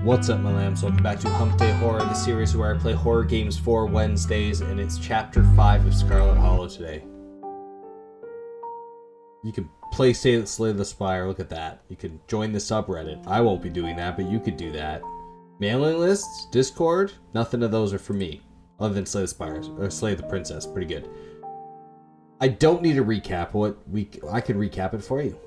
What's up, my lambs? Welcome back to Humpday Horror, the series where I play horror games for Wednesdays, and it's Chapter 5 of Scarlet Hollow today. You can play Slay the Spire, look at that. You can join the subreddit. I won't be doing that, but you could do that. Mailing lists, Discord, nothing of those are for me. Other than Slay the Spire, or Slay the Princess, pretty good. I don't need to recap I can recap it for you.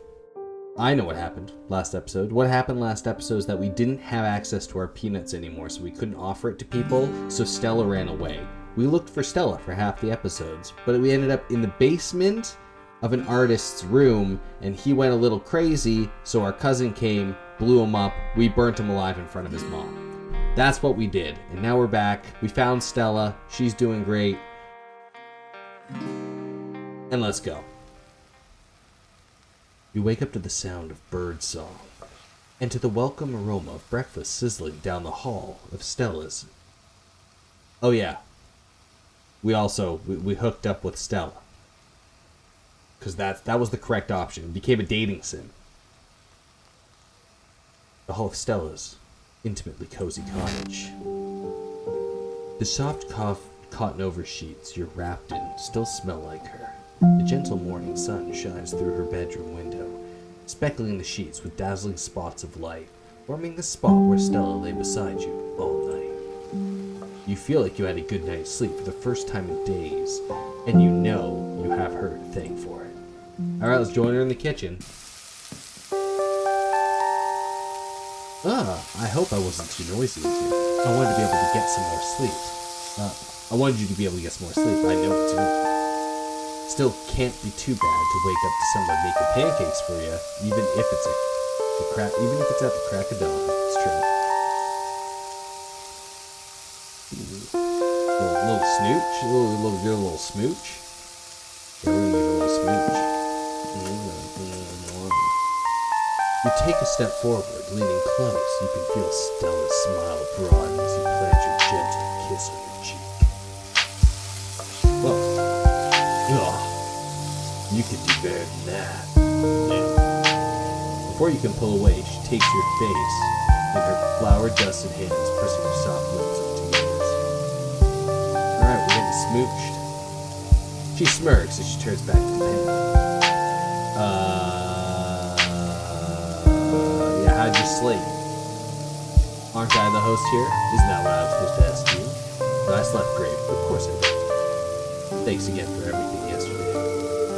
I know what happened last episode. What happened last episode is that we didn't have access to our peanuts anymore, so we couldn't offer it to people, so Stella ran away. We looked for Stella for half the episodes, but we ended up in the basement of an artist's room, and he went a little crazy, so our cousin came, blew him up, we burnt him alive in front of his mom. That's what we did, and now we're back. We found Stella, she's doing great, and let's go. You wake up to the sound of bird song, and to the welcome aroma of breakfast sizzling down the hall of Stella's. Oh yeah, we hooked up with Stella. Because that was the correct option. It became a dating sim. The hall of Stella's intimately cozy cottage. The soft cotton over sheets you're wrapped in still smell like her. The gentle morning sun shines through her bedroom window, speckling the sheets with dazzling spots of light, warming the spot where Stella lay beside you all night. You feel like you had a good night's sleep for the first time in days, and you know you have her to thank for it. Alright, let's join her in the kitchen. I hope I wasn't too noisy with you. I wanted to be able to get some more sleep. I wanted you to be able to get some more sleep. I know it's me. Still can't be too bad to wake up to someone making pancakes for you, even if it's at the crack of dawn. It's true. Little snooch, a little smooch. Yeah, we're gonna give it a little smooch. You take a step forward, leaning close. You can feel Stella's smile broaden as you plant your gentle kiss on your cheek. You can do better than that. Yeah. Before you can pull away, she takes your face in her flour-dusted hands, pressing her soft lips onto yours. Alright, we're getting smooched. She smirks as she turns back to the pan. Yeah, how'd you sleep? Aren't I the host here? Isn't that what I was supposed to ask you? But I slept great. Of course I did. Thanks again for everything yesterday.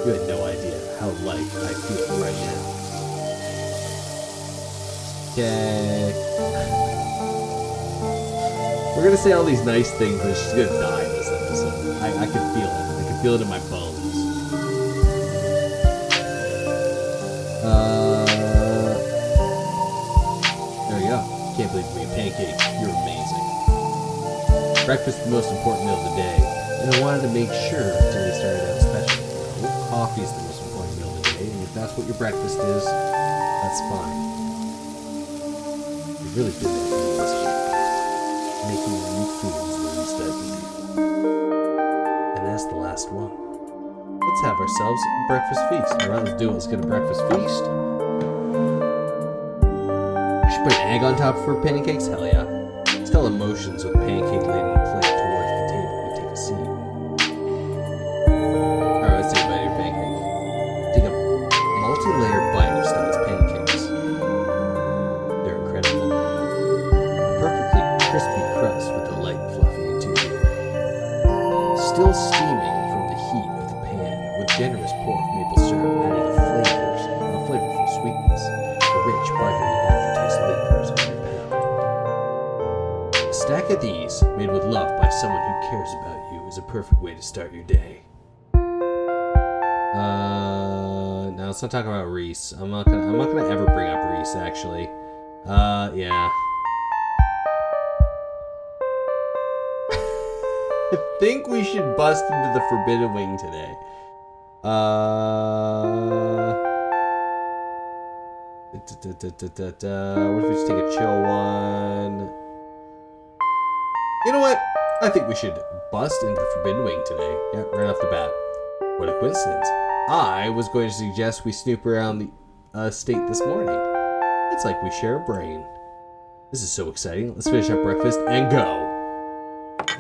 You had no idea how light I feel right now. Okay. We're gonna say all these nice things, and she's gonna die this episode. I can feel it. I can feel it in my bones. There you go. Can't believe you made pancakes. You're amazing. Breakfast is the most important meal of the day, and I wanted to make sure until we started out special. Coffee is the most important meal of the day, and if that's what your breakfast is, that's fine. You really did that for me this week. Making new foods when we start eating. And that's the last one. Let's have ourselves a breakfast feast. Alright, let's do it. Let's get a breakfast feast. We should put an egg on top for pancakes? Hell yeah. Stella motions with pancake-laden plate towards the table. We take a seat. Alright, let's take a bite. Take a multi-layered bite of Stella's pancakes. They're incredible. A perfectly crispy crust with a light fluffy interior. Still steaming from the heat of the pan, with generous pour of maple syrup adding a flavorful sweetness. The rich, buttery aftertaste lingers on your palate. A stack of these, made with love by someone who cares about you, is a perfect way to start your day. Now let's not talk about Reese. I'm not gonna ever bring up Reese, actually. Yeah. I think we should bust into the Forbidden Wing today. What if we just take a chill one? You know what? I think we should bust into the Forbidden Wing today. Yeah, right off the bat. What a coincidence. I was going to suggest we snoop around the estate this morning. It's like we share a brain. This is so exciting. Let's finish up breakfast and go.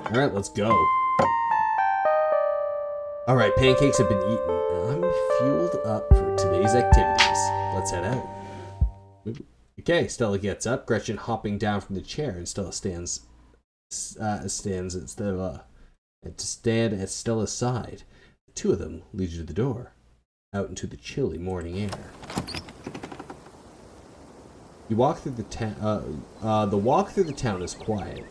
Alright, let's go. Alright, pancakes have been eaten, and I'm fueled up for today's activities. Let's head out. Okay, Stella gets up, Gretchen hopping down from the chair, and Stella stands at Stella's side. The two of them lead you to the door, out into the chilly morning air. You walk through the town. The walk through the town is quiet.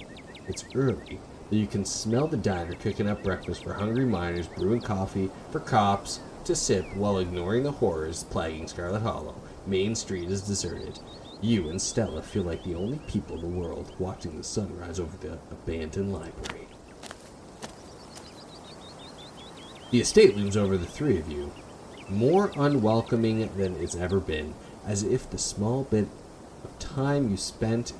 It's early, though you can smell the diner cooking up breakfast for hungry miners, brewing coffee for cops to sip while ignoring the horrors plaguing Scarlet Hollow. Main Street is deserted. You and Stella feel like the only people in the world watching the sunrise over the abandoned library. The estate looms over the three of you, more unwelcoming than it's ever been, as if the small bit of time you spent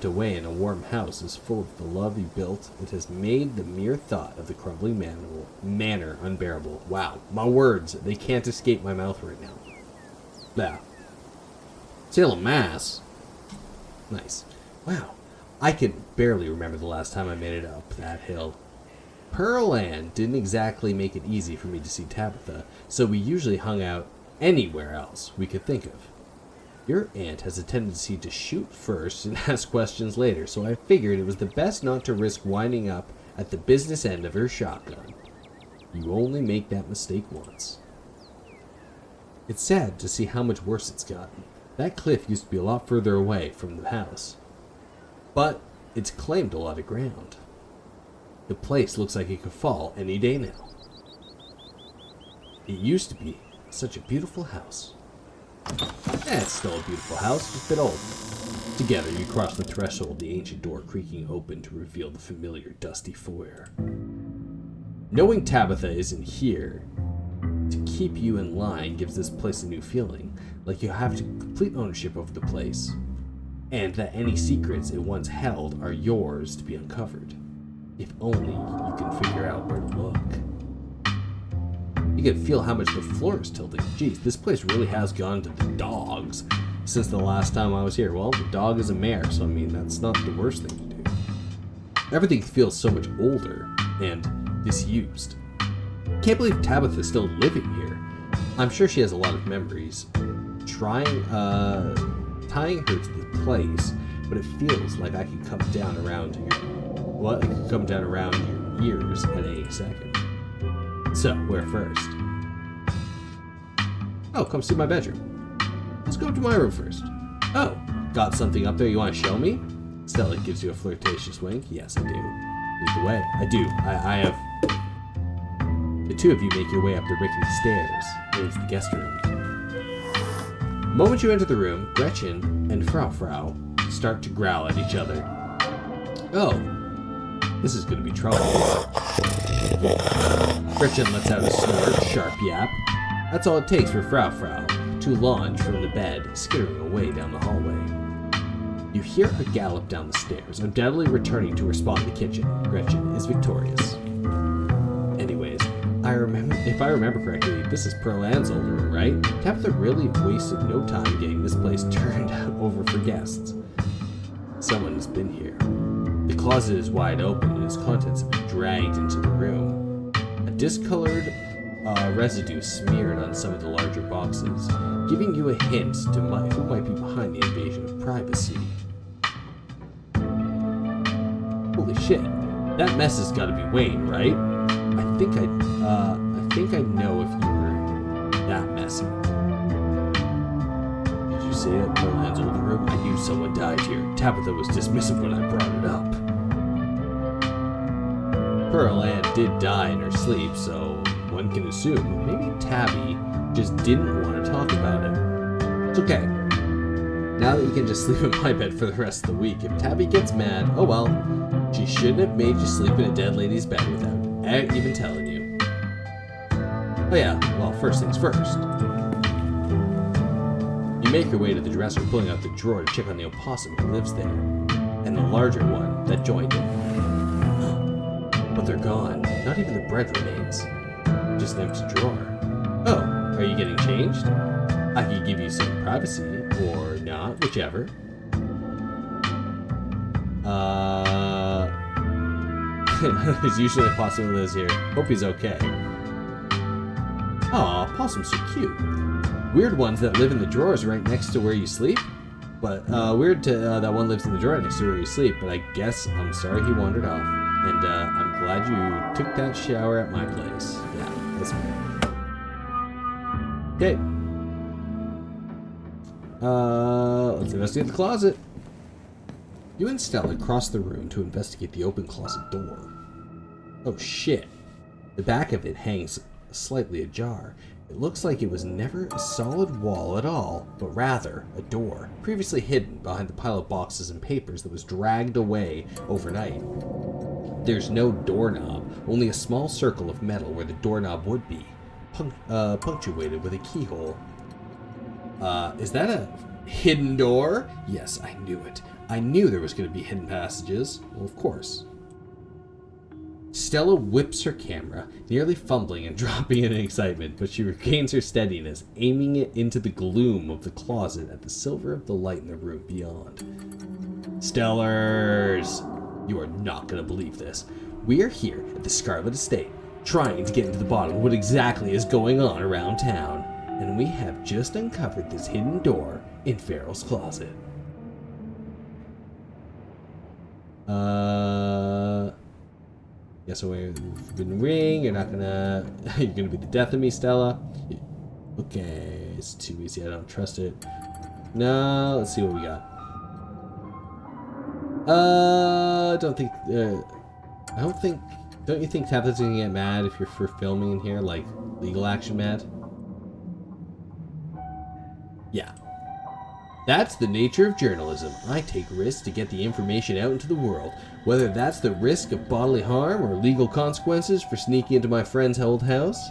away in a warm house is full of the love you built. It has made the mere thought of the crumbling manor unbearable. Wow, my words, they can't escape my mouth right now. Yeah. Salem, Mass. Nice. Wow, I can barely remember the last time I made it up that hill. FeralLam didn't exactly make it easy for me to see Tabitha, so we usually hung out anywhere else we could think of. Your aunt has a tendency to shoot first and ask questions later, so I figured it was the best not to risk winding up at the business end of her shotgun. You only make that mistake once. It's sad to see how much worse it's gotten. That cliff used to be a lot further away from the house, but it's claimed a lot of ground. The place looks like it could fall any day now. It used to be such a beautiful house. It's still a beautiful house, just a bit old. Together, you cross the threshold, the ancient door creaking open to reveal the familiar dusty foyer. Knowing Tabitha isn't here to keep you in line gives this place a new feeling, like you have complete ownership over the place, and that any secrets it once held are yours to be uncovered. If only you can figure out where to look. You can feel how much the floor is tilting. Geez, this place really has gone to the dogs since the last time I was here. Well, the dog is a mare, so I mean, that's not the worst thing to do. Everything feels so much older and disused. Can't believe Tabitha's still living here. I'm sure she has a lot of memories. Tying her to the place, but it feels like I could come down around here. Well, it could come down around your ears at any second. So, where first? Oh, come see my bedroom. Let's go to my room first. Oh, got something up there you want to show me? Stella gives you a flirtatious wink. Yes, I do. Lead the way. I do. I have... The two of you make your way up the rickety stairs into the guest room. The moment you enter the room, Gretchen and Frau start to growl at each other. Oh, this is going to be trouble. Gretchen lets out a snort, sharp yap. That's all it takes for Frau to launch from the bed, skittering away down the hallway. You hear her gallop down the stairs, undoubtedly returning to her spot in the kitchen. Gretchen is victorious. Anyways, if I remember correctly, this is FeralLam's old room, right? Tabitha really wasted no time getting this place turned over for guests. Someone has been here. The closet is wide open and its contents have been dragged into the room. A discolored residue smeared on some of the larger boxes, giving you a hint to who might be behind the invasion of privacy. Holy shit, that mess has got to be Wayne, right? I think I know if you were that messy. Did you say that FeralLam's old room? I knew someone died here. Tabitha was dismissive when I brought it up. FeralLam did die in her sleep, so one can assume maybe Tabby just didn't want to talk about it. It's okay. Now that you can just sleep in my bed for the rest of the week, if Tabby gets mad, oh well. She shouldn't have made you sleep in a dead lady's bed without even telling you. Oh yeah, well, first things first. You make your way to the dresser, pulling out the drawer to check on the opossum who lives there, and the larger one that joined it. But they're gone. Not even the bread remains. Just an empty drawer. Oh, are you getting changed? I could give you some privacy, or not, whichever. There's usually a possum who lives here. Hope he's okay. Aw, possum's so cute. Weird ones that live in the drawers right next to where you sleep. But weird that one lives in the drawer next to where you sleep. But I guess I'm sorry he wandered off. And I'm glad you took that shower at my place. Yeah, that's fine. Okay. Let's investigate the closet. You and Stella cross the room to investigate the open closet door. Oh shit. The back of it hangs slightly ajar. It looks like it was never a solid wall at all, but rather a door, previously hidden behind the pile of boxes and papers that was dragged away overnight. There's no doorknob, only a small circle of metal where the doorknob would be, punctuated with a keyhole. Is that a hidden door? Yes, I knew it. I knew there was going to be hidden passages. Well, of course. Stella whips her camera, nearly fumbling and dropping it in excitement, but she regains her steadiness, aiming it into the gloom of the closet at the silver of the light in the room beyond. Stellars! You are not going to believe this. We are here at the Scarlet Estate, trying to get into the bottom of what exactly is going on around town, and we have just uncovered this hidden door in Farrell's closet. Guess we're forbidden ring. You're not gonna. You're gonna be the death of me, Stella. Okay, it's too easy. I don't trust it. No, let's see what we got. I don't think. Don't you think Tabitha's gonna get mad if you're for filming in here, like legal action mad? Yeah. That's the nature of journalism. I take risks to get the information out into the world, whether that's the risk of bodily harm or legal consequences for sneaking into my friend's old house.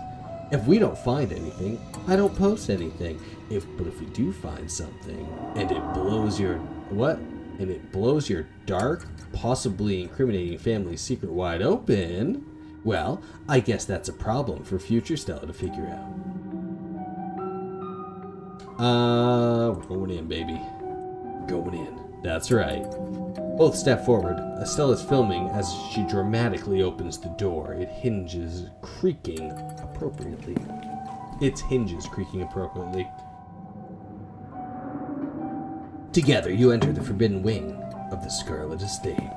If we don't find anything, I don't post anything. But if we do find something, and it blows your dark, possibly incriminating family secret wide open, well, I guess that's a problem for future Stella to figure out. We're going in, baby. Going in. That's right. Both step forward. Stella's filming as she dramatically opens the door. Its hinges creaking appropriately. Together, you enter the forbidden wing of the Scarlet Estate.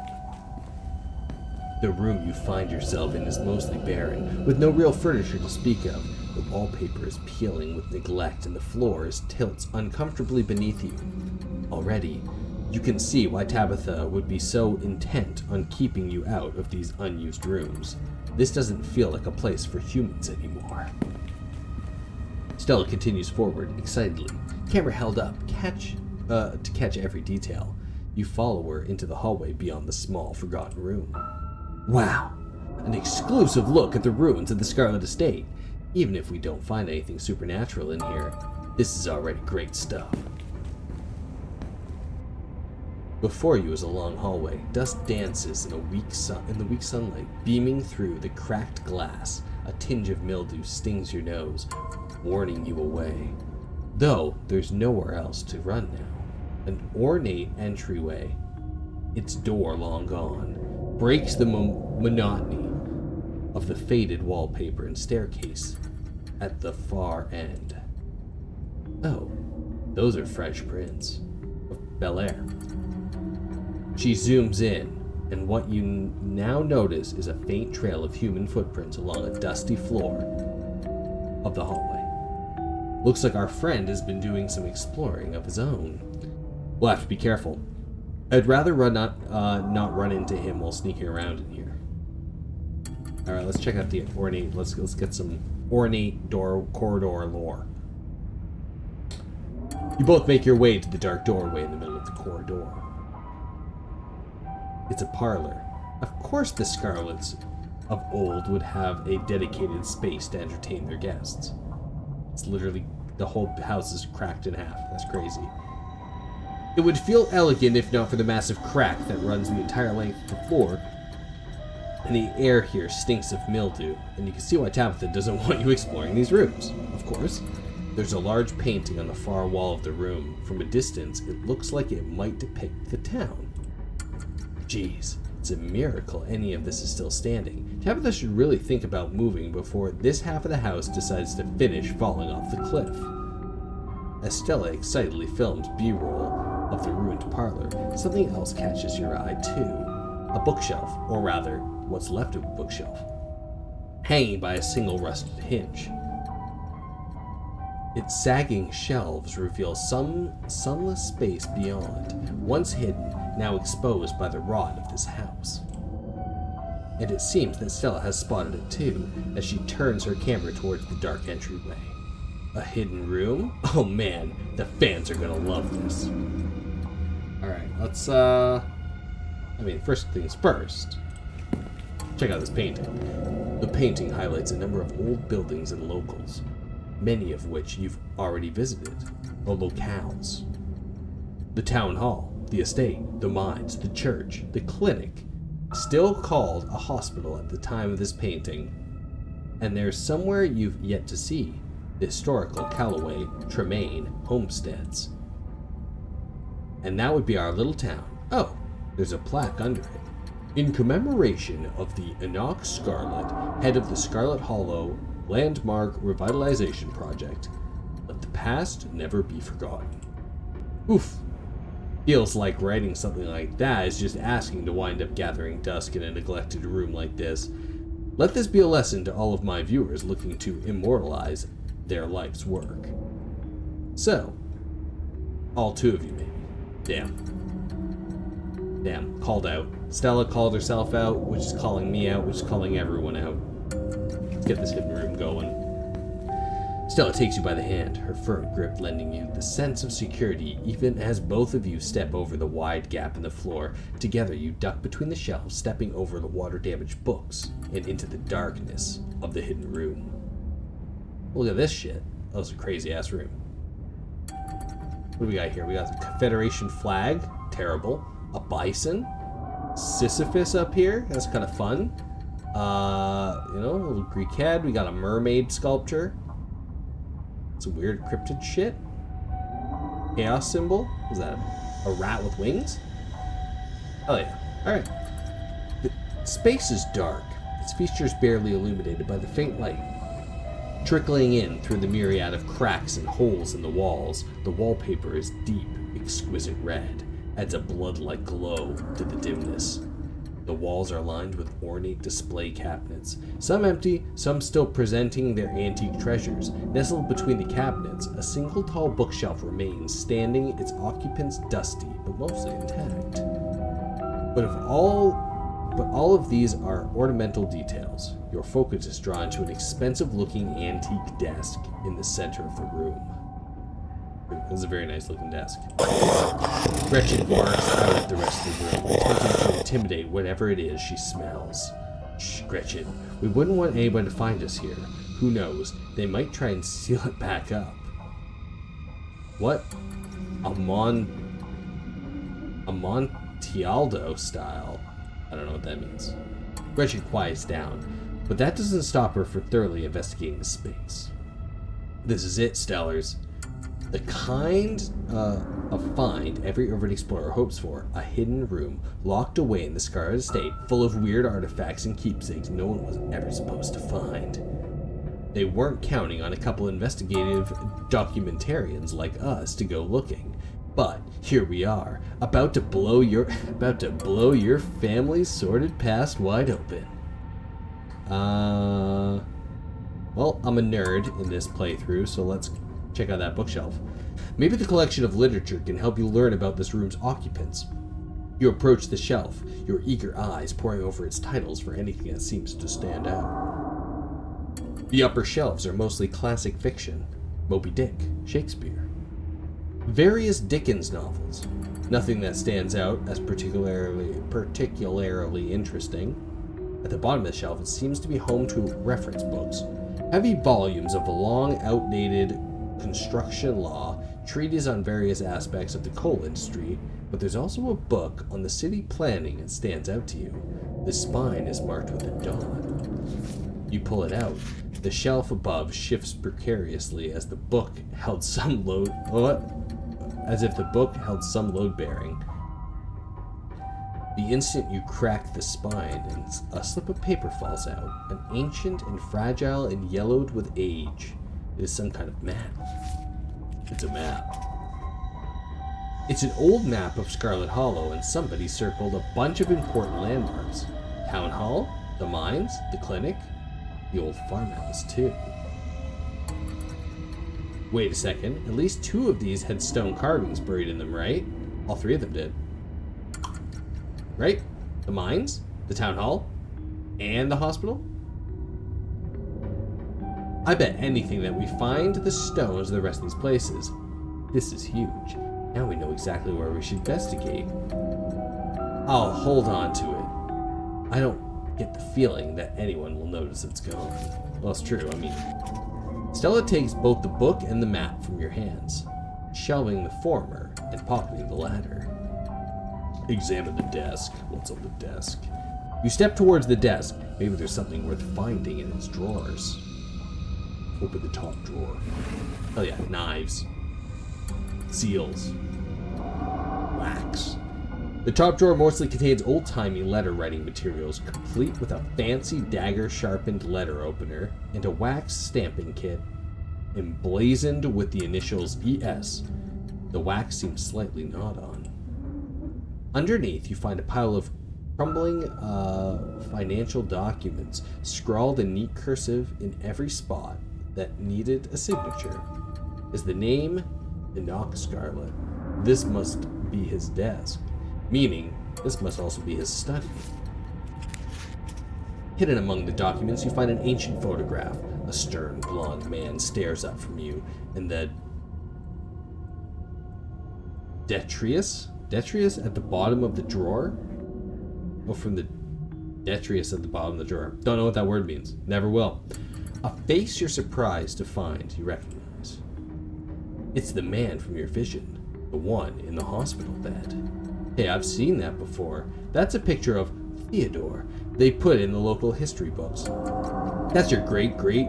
The room you find yourself in is mostly barren, with no real furniture to speak of. The wallpaper is peeling with neglect, and the floor tilts uncomfortably beneath you. Already, you can see why Tabitha would be so intent on keeping you out of these unused rooms. This doesn't feel like a place for humans anymore. Stella continues forward, excitedly, camera held up, to catch every detail. You follow her into the hallway beyond the small, forgotten room. Wow! An exclusive look at the ruins of the Scarlet Estate. Even if we don't find anything supernatural in here, this is already great stuff. Before you is a long hallway. Dust dances in the weak sunlight, beaming through the cracked glass. A tinge of mildew stings your nose, warning you away. Though there's nowhere else to run now. An ornate entryway, its door long gone, breaks the monotony of the faded wallpaper and staircase at the far end. Oh, those are fresh prints of Bel Air. She zooms in, and what you now notice is a faint trail of human footprints along a dusty floor of the hallway. Looks like our friend has been doing some exploring of his own. We'll have to be careful. I'd rather not run into him while sneaking around in here. All right, let's check out the ornate. Let's get some ornate corridor lore. You both make your way to the dark doorway in the middle of the corridor. It's a parlor. Of course, the Scarlets of old would have a dedicated space to entertain their guests. It's literally the whole house is cracked in half. That's crazy. It would feel elegant if not for the massive crack that runs the entire length of the floor. And the air here stinks of mildew, and you can see why Tabitha doesn't want you exploring these rooms. Of course, there's a large painting on the far wall of the room. From a distance, it looks like it might depict the town. Geez, it's a miracle any of this is still standing. Tabitha should really think about moving before this half of the house decides to finish falling off the cliff. As Stella excitedly films B-roll of the ruined parlor, something else catches your eye too. A bookshelf, or rather, what's left of a bookshelf, hanging by a single rusted hinge. Its sagging shelves reveal some sunless space beyond, once hidden, now exposed by the rot of this house. And it seems that Stella has spotted it too, as she turns her camera towards the dark entryway. A hidden room? Oh man, the fans are gonna love this. Alright, let's, first things first. Check out this painting. The painting highlights a number of old buildings and locals, many of which you've already visited, or locales. The town hall, the estate, the mines, the church, the clinic, still called a hospital at the time of this painting. And there's somewhere you've yet to see, the historical Callaway Tremaine homesteads. And that would be our little town. Oh, there's a plaque under it. In commemoration of the Enoch Scarlet, head of the Scarlet Hollow Landmark Revitalization Project. Let the past never be forgotten. Oof. Feels like writing something like that is just asking to wind up gathering dust in a neglected room like this. Let this be a lesson to all of my viewers looking to immortalize their life's work. So, all two of you maybe. Damn, called out. Stella called herself out, which is calling me out, which is calling everyone out. Let's get this hidden room going. Stella takes you by the hand, her firm grip lending you the sense of security even as both of you step over the wide gap in the floor. Together you duck between the shelves, stepping over the water-damaged books and into the darkness of the hidden room. Look at this shit. That was a crazy-ass room. What do we got here? We got the Confederation flag. Terrible. A bison. Sisyphus up here. That's kind of fun. A little Greek head. We got a mermaid sculpture. Some weird cryptid shit. Chaos symbol. Is that a rat with wings? Oh yeah. Alright. The space is dark. Its features barely illuminated by the faint light trickling in through the myriad of cracks and holes in the walls. The wallpaper is deep, exquisite red, adds a blood-like glow to the dimness. The walls are lined with ornate display cabinets, some empty, some still presenting their antique treasures. Nestled between the cabinets, a single tall bookshelf remains, standing, its occupants dusty, but mostly intact. But all of these are ornamental details. Your focus is drawn to an expensive-looking antique desk in the center of the room. This is a very nice-looking desk. Gretchen barks out at the rest of the room, attempting to intimidate whatever it is she smells. Shh, Gretchen. We wouldn't want anyone to find us here. Who knows? They might try and seal it back up. What? Amontillado style. I don't know what that means. Gretchen quiets down, but that doesn't stop her from thoroughly investigating the space. This is it, Stellars. The kind of find every urban explorer hopes for. A hidden room, locked away in the Scarlet Estate, full of weird artifacts and keepsakes no one was ever supposed to find. They weren't counting on a couple investigative documentarians like us to go looking. But here we are, about to blow your family's sordid past wide open. Well, I'm a nerd in this playthrough, so let's check out that bookshelf. Maybe the collection of literature can help you learn about this room's occupants. You approach the shelf, your eager eyes poring over its titles for anything that seems to stand out. The upper shelves are mostly classic fiction. Moby Dick, Shakespeare. Various Dickens novels. Nothing that stands out as particularly interesting. At the bottom of the shelf, it seems to be home to reference books. Heavy volumes of a long, outdated construction law, treatises on various aspects of the coal industry, but there's also a book on the city planning that stands out to you. The spine is marked with a dot. You pull it out. The shelf above shifts precariously as the book held some load. As if the book held some load bearing. The instant you crack the spine and a slip of paper falls out, an ancient and fragile and yellowed with age. It is some kind of map. It's a map. It's an old map of Scarlet Hollow, and somebody circled a bunch of important landmarks. Town Hall, the mines, the clinic, the old farmhouse too. Wait a second, at least 2 of these had stone carvings buried in them, right? All 3 of them did. Right? The mines, the town hall, and the hospital? I bet anything that we find the stones of the rest of these places. This is huge. Now we know exactly where we should investigate. I'll hold on to it. I don't get the feeling that anyone will notice it's gone. Well, it's true, I mean. Stella takes both the book and the map from your hands, shelving the former and pocketing the latter. Examine the desk. What's on the desk? You step towards the desk. Maybe there's something worth finding in its drawers. Open the top drawer. Oh yeah, knives. Seals. Wax. The top drawer mostly contains old-timey letter writing materials, complete with a fancy dagger-sharpened letter opener and a wax stamping kit emblazoned with the initials ES. The wax seems slightly gnawed on. Underneath, you find a pile of crumbling financial documents, scrawled in neat cursive in every spot that needed a signature. Is the name Enoch Scarlet? This must be his desk, meaning this must also be his study. Hidden among the documents, you find an ancient photograph. A stern, blonde man stares up from you, and the Detrius at the bottom of the drawer? Oh, from the Detrius at the bottom of the drawer. Don't know what that word means. Never will. A face you're surprised to find you recognize. It's the man from your vision, the one in the hospital bed. Hey, I've seen that before. That's a picture of Theodore they put in the local history books. That's your great-great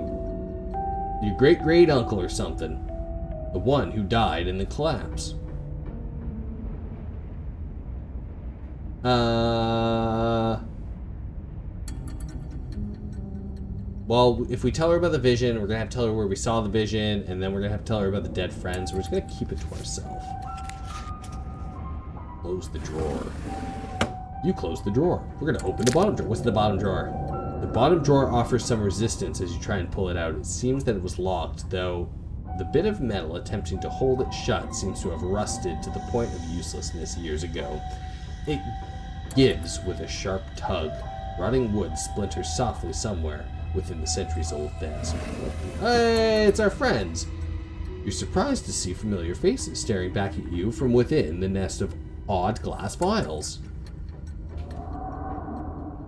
uncle or something. The one who died in the collapse. Well, if we tell her about the vision, we're gonna have to tell her where we saw the vision, and then we're gonna have to tell her about the dead friends. We're just gonna keep it to ourselves. Close the drawer. You close the drawer. We're gonna open the bottom drawer. What's in the bottom drawer? The bottom drawer offers some resistance as you try and pull it out. It seems that it was locked, though the bit of metal attempting to hold it shut seems to have rusted to the point of uselessness years ago. It gives with a sharp tug. Rotting wood splinters softly somewhere within the centuries-old desk. Hey, it's our friends! You're surprised to see familiar faces staring back at you from within the nest of odd glass vials.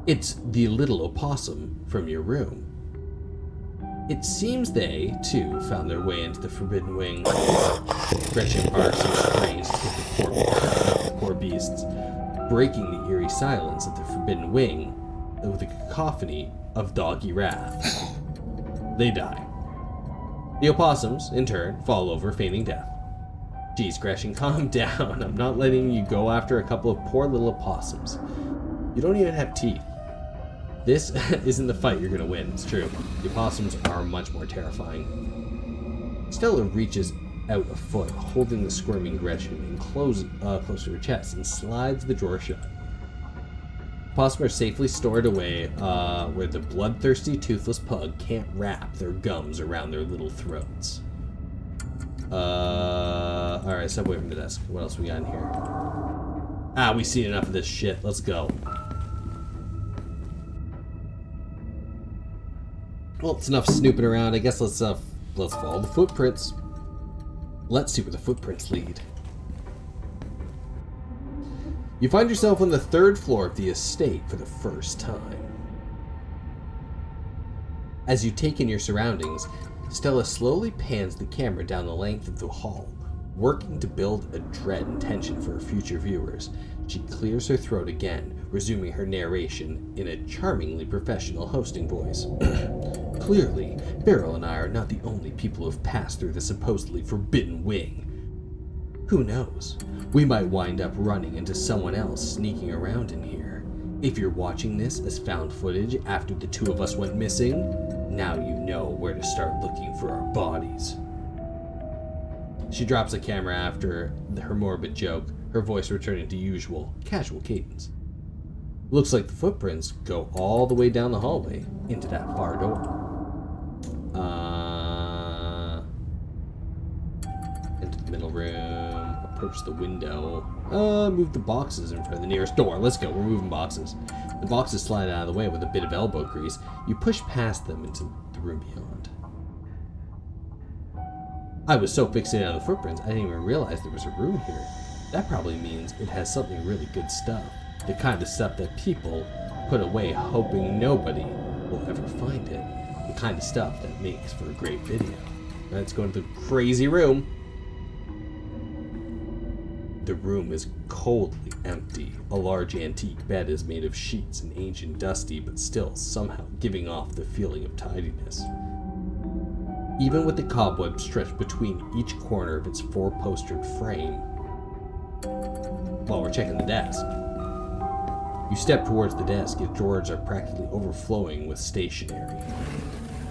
It's the little opossum from your room. It seems they, too, found their way into the Forbidden Wing. Gretchen barks and strains to get the poor beasts, breaking the eerie silence of the Forbidden Wing with a cacophony of doggy wrath. They die. The opossums, in turn, fall over, feigning death. Geez, Gretchen, calm down. I'm not letting you go after a couple of poor little opossums. You don't even have teeth. This isn't the fight you're gonna win, it's true. The opossums are much more terrifying. Stella reaches out a foot, holding the squirming Gretchen and close to her chest, and slides the drawer shut. Opossums are safely stored away where the bloodthirsty, toothless pug can't wrap their gums around their little throats. Alright, step away from the desk. What else we got in here? Ah, we've seen enough of this shit. Let's go. Well, it's enough snooping around. I guess let's follow the footprints. Let's see where the footprints lead. You find yourself on the 3rd floor of the estate for the first time. As you take in your surroundings, Stella slowly pans the camera down the length of the hall, working to build a dread and tension for her future viewers. She clears her throat again, resuming her narration in a charmingly professional hosting voice. Clearly, Beryl and I are not the only people who have passed through the supposedly Forbidden Wing. Who knows? We might wind up running into someone else sneaking around in here. If you're watching this as found footage after the two of us went missing, now you know where to start looking for our bodies. She drops the camera after her morbid joke, her voice returning to usual, casual cadence. Looks like the footprints go all the way down the hallway into that far door. Into the middle room, approach the window, move the boxes in front of the nearest door. Let's go, we're moving boxes. The boxes slide out of the way with a bit of elbow grease. You push past them into the room beyond. I was so fixated on the footprints, I didn't even realize there was a room here. That probably means it has something really good stuff. The kind of stuff that people put away hoping nobody will ever find it. The kind of stuff that makes for a great video. Let's go into the crazy room. The room is coldly empty. A large antique bed is made of sheets and ancient dusty, but still somehow giving off the feeling of tidiness. Even with the cobwebs stretched between each corner of its four-postered frame. While we're checking the desk. You step towards the desk, its drawers are practically overflowing with stationery.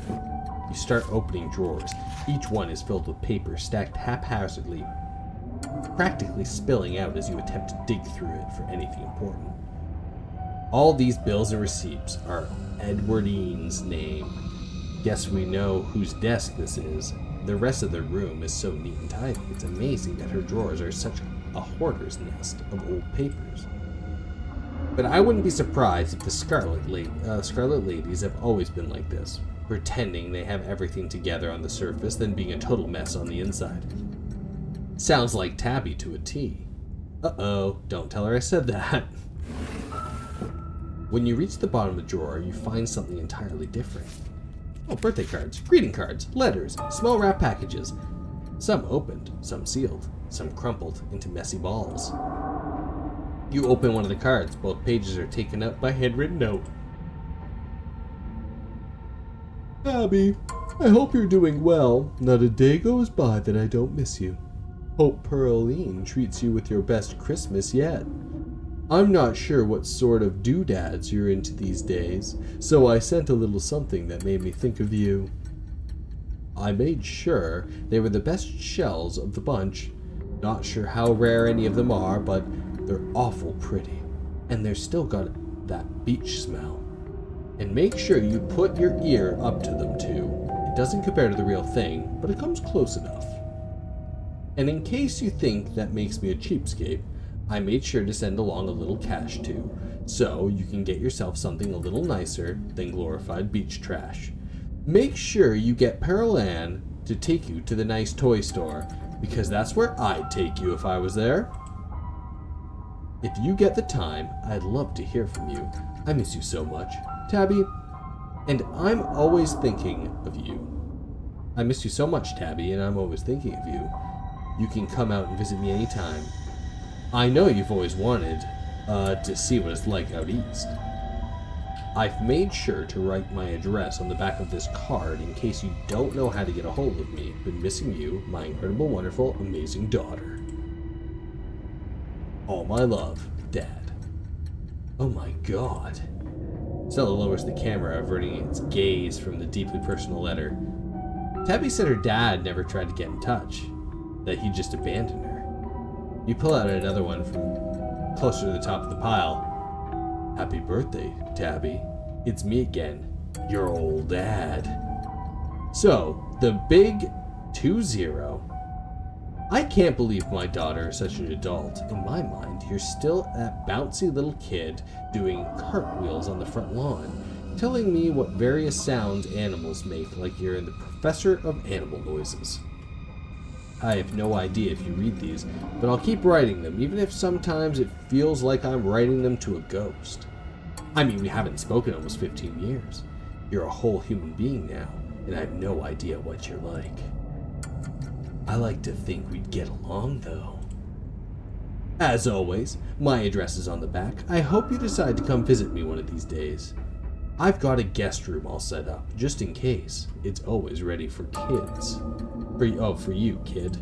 You start opening drawers. Each one is filled with paper stacked haphazardly, practically spilling out as you attempt to dig through it for anything important. All these bills and receipts are Edwardine's name. Guess we know whose desk this is. The rest of the room is so neat and tidy. It's amazing that her drawers are such a hoarder's nest of old papers. But I wouldn't be surprised if the Scarlet Ladies have always been like this, pretending they have everything together on the surface, then being a total mess on the inside. Sounds like Tabby to a T. Uh-oh, don't tell her I said that. When you reach the bottom of the drawer, you find something entirely different. Oh, birthday cards, greeting cards, letters, small wrap packages. Some opened, some sealed, some crumpled into messy balls. You open one of the cards. Both pages are taken up by a handwritten note. Abby, I hope you're doing well. Not a day goes by that I don't miss you. Hope Pearline treats you with your best Christmas yet. I'm not sure what sort of doodads you're into these days, so I sent a little something that made me think of you. I made sure they were the best shells of the bunch. Not sure how rare any of them are, but they're awful pretty, and they're still got that beach smell. And make sure you put your ear up to them too. It doesn't compare to the real thing, but it comes close enough. And in case you think that makes me a cheapskate, I made sure to send along a little cash too, so you can get yourself something a little nicer than glorified beach trash. Make sure you get FeralLam to take you to the nice toy store, because that's where I'd take you if I was there. If you get the time, I'd love to hear from you. I miss you so much, Tabby. And I'm always thinking of you. I miss you so much, Tabby, and I'm always thinking of you. You can come out and visit me anytime. I know you've always wanted to see what it's like out east. I've made sure to write my address on the back of this card in case you don't know how to get a hold of me. Been missing you, my incredible, wonderful, amazing daughter. All my love, Dad. Oh my God. Stella lowers the camera, averting its gaze from the deeply personal letter. Tabby said her dad never tried to get in touch, that he just abandoned her. You pull out another one from closer to the top of the pile. Happy birthday, Tabby. It's me again, your old dad. So, the big 2-0. I can't believe my daughter is such an adult. In my mind, you're still that bouncy little kid doing cartwheels on the front lawn, telling me what various sounds animals make like you're in the professor of animal noises. I have no idea if you read these, but I'll keep writing them, even if sometimes it feels like I'm writing them to a ghost. I mean, we haven't spoken in almost 15 years. You're a whole human being now, and I have no idea what you're like. I like to think we'd get along, though. As always, my address is on the back. I hope you decide to come visit me one of these days. I've got a guest room all set up, just in case. It's always ready for kids. For you, kid.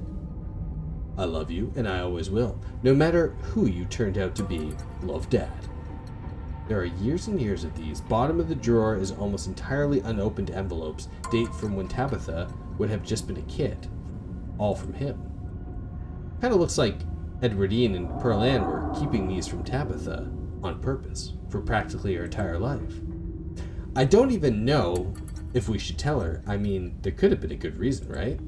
I love you, and I always will. No matter who you turned out to be, love, Dad. There are years and years of these. Bottom of the drawer is almost entirely unopened envelopes, date from when Tabitha would have just been a kid. All from him. Kind of looks like Edwardine and FeralLam were keeping these from Tabitha on purpose for practically her entire life. I don't even know if we should tell her. I mean, there could have been a good reason, right?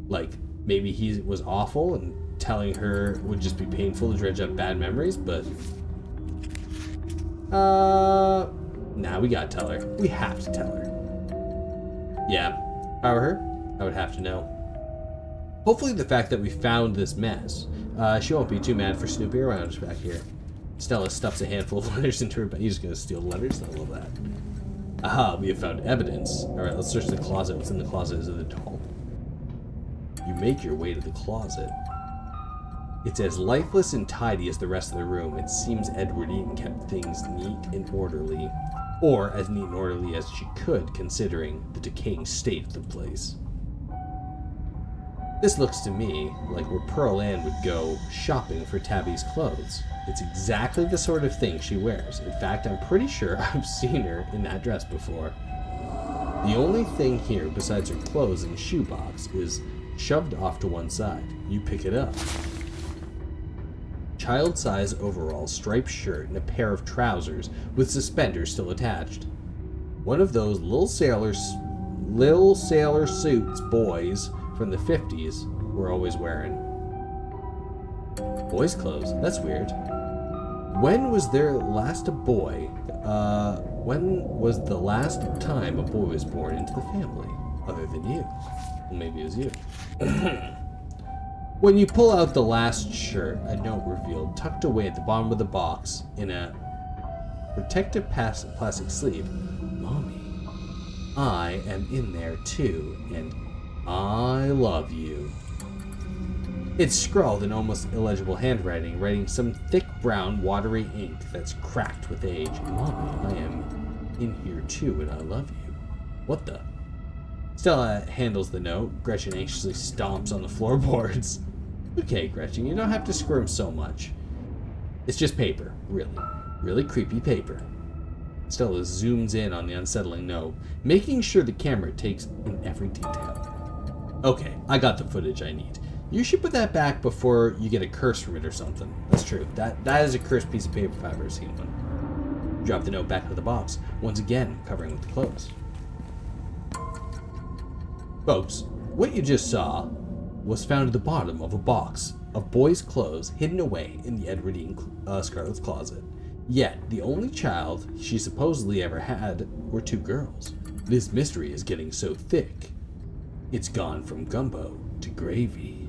Like, maybe he was awful and telling her would just be painful to dredge up bad memories, but... Nah, we gotta tell her. We have to tell her. Yeah, if I were her, I would have to know. Hopefully the fact that we found this mess, she won't be too mad for snooping around back here. Stella stuffs a handful of letters into her bag. He's gonna steal letters? I love that. Aha, we have found evidence. Alright, let's search the closet. What's in the closet? Is it a doll? You make your way to the closet. It's as lifeless and tidy as the rest of the room. It seems Edwardine kept things neat and orderly. Or as neat and orderly as she could, considering the decaying state of the place. This looks to me like where FeralLam would go shopping for Tabby's clothes. It's exactly the sort of thing she wears. In fact, I'm pretty sure I've seen her in that dress before. The only thing here besides her clothes and shoebox is shoved off to one side. You pick it up. Child-size overall striped shirt and a pair of trousers with suspenders still attached. One of those little sailor suits boys from the 50s were always wearing. Boys' clothes? That's weird. When was the last time a boy was born into the family? Other than you. Well, maybe it was you. When you pull out the last shirt, a note revealed, tucked away at the bottom of the box in a protective plastic sleeve. Mommy, I am in there too, and I love you. It's scrawled in almost illegible handwriting, writing some thick brown watery ink that's cracked with age. Mommy, I am in here too, and I love you. What the? Stella handles the note. Gretchen anxiously stomps on the floorboards. Okay, Gretchen, you don't have to squirm so much. It's just paper, really. Really creepy paper. Stella zooms in on the unsettling note, making sure the camera takes in every detail. Okay, I got the footage I need. You should put that back before you get a curse from it or something. That's true. That is a cursed piece of paper if I've ever seen one. Drop the note back into the box, once again covering with the clothes. Folks, what you just saw was found at the bottom of a box of boys' clothes hidden away in the Edwardine Scarlet's closet. Yet, the only child she supposedly ever had were 2 girls. This mystery is getting so thick, it's gone from gumbo to gravy.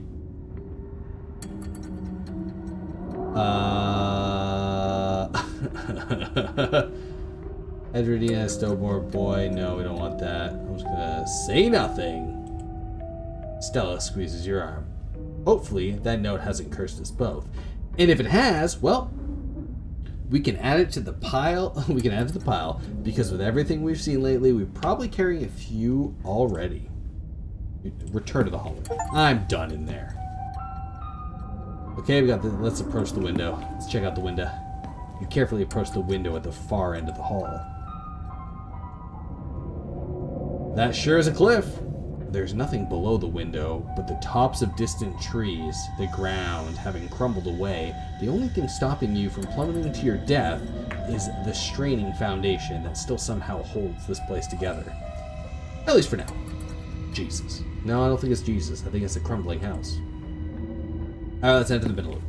Edwardine has stillborn boy. No, we don't want that. I'm just gonna say nothing. Stella squeezes your arm. Hopefully, that note hasn't cursed us both. And if it has, well, we can add it to the pile. We can add it to the pile because with everything we've seen lately, we're probably carrying a few already. Return to the hallway. I'm done in there. Okay, we got the. Let's approach the window. Let's check out the window. You carefully approach the window at the far end of the hall. That sure is a cliff. There's nothing below the window but the tops of distant trees, the ground having crumbled away. The only thing stopping you from plummeting to your death is the straining foundation that still somehow holds this place together. At least for now. Jesus. No, I don't think it's Jesus. I think it's a crumbling house. Alright, let's enter the middle.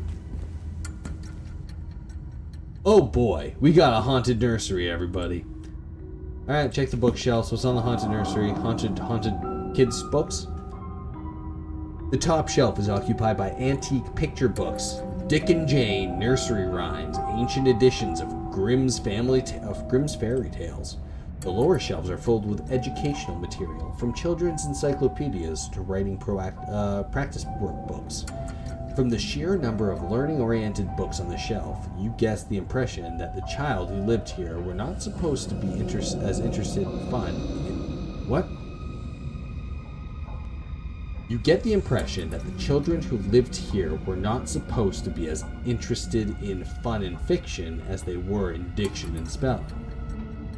Oh boy, we got a haunted nursery, everybody. Alright, check the bookshelves. What's on the haunted nursery? Haunted kids' books? The top shelf is occupied by antique picture books, Dick and Jane, nursery rhymes, ancient editions of Grimm's fairy tales. The lower shelves are filled with educational material, from children's encyclopedias to writing practice workbooks. From the sheer number of learning-oriented books on the shelf, you get the impression that the child who lived here were not supposed to be as interested in fun in... What? You get the impression that the children who lived here were not supposed to be as interested in fun and fiction as they were in diction and spelling.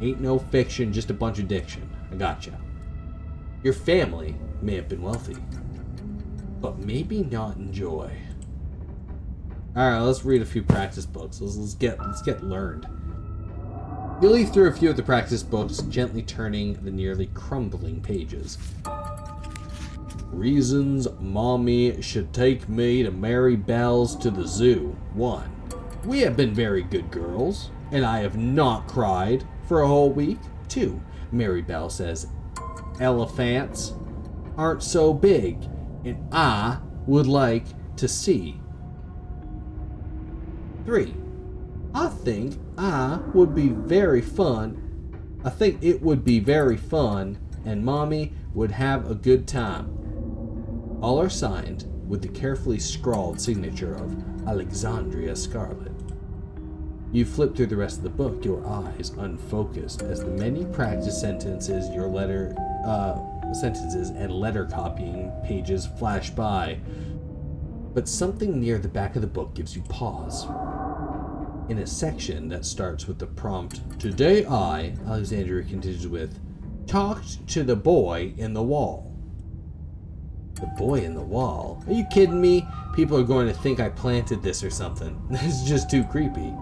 Ain't no fiction, just a bunch of diction. I gotcha. Your family may have been wealthy, but maybe not in joy. Alright, let's read a few practice books. Let's get learned. You leaf through a few of the practice books, gently turning the nearly crumbling pages. Reasons Mommy should take me to Mary Bell's to the zoo. 1. We have been very good girls, and I have not cried for a whole week. 2. Mary Bell says elephants aren't so big, and I would like to see. 3. I think it would be very fun, and Mommy would have a good time. All are signed with the carefully scrawled signature of Alexandria Scarlet. You flip through the rest of the book, your eyes unfocused as the many practice sentences and letter copying pages flash by. But something near the back of the book gives you pause. In a section that starts with the prompt, "Today Alexandria continues with, talked to the boy in the wall." The boy in the wall? Are you kidding me? People are going to think I planted this or something. This is just too creepy.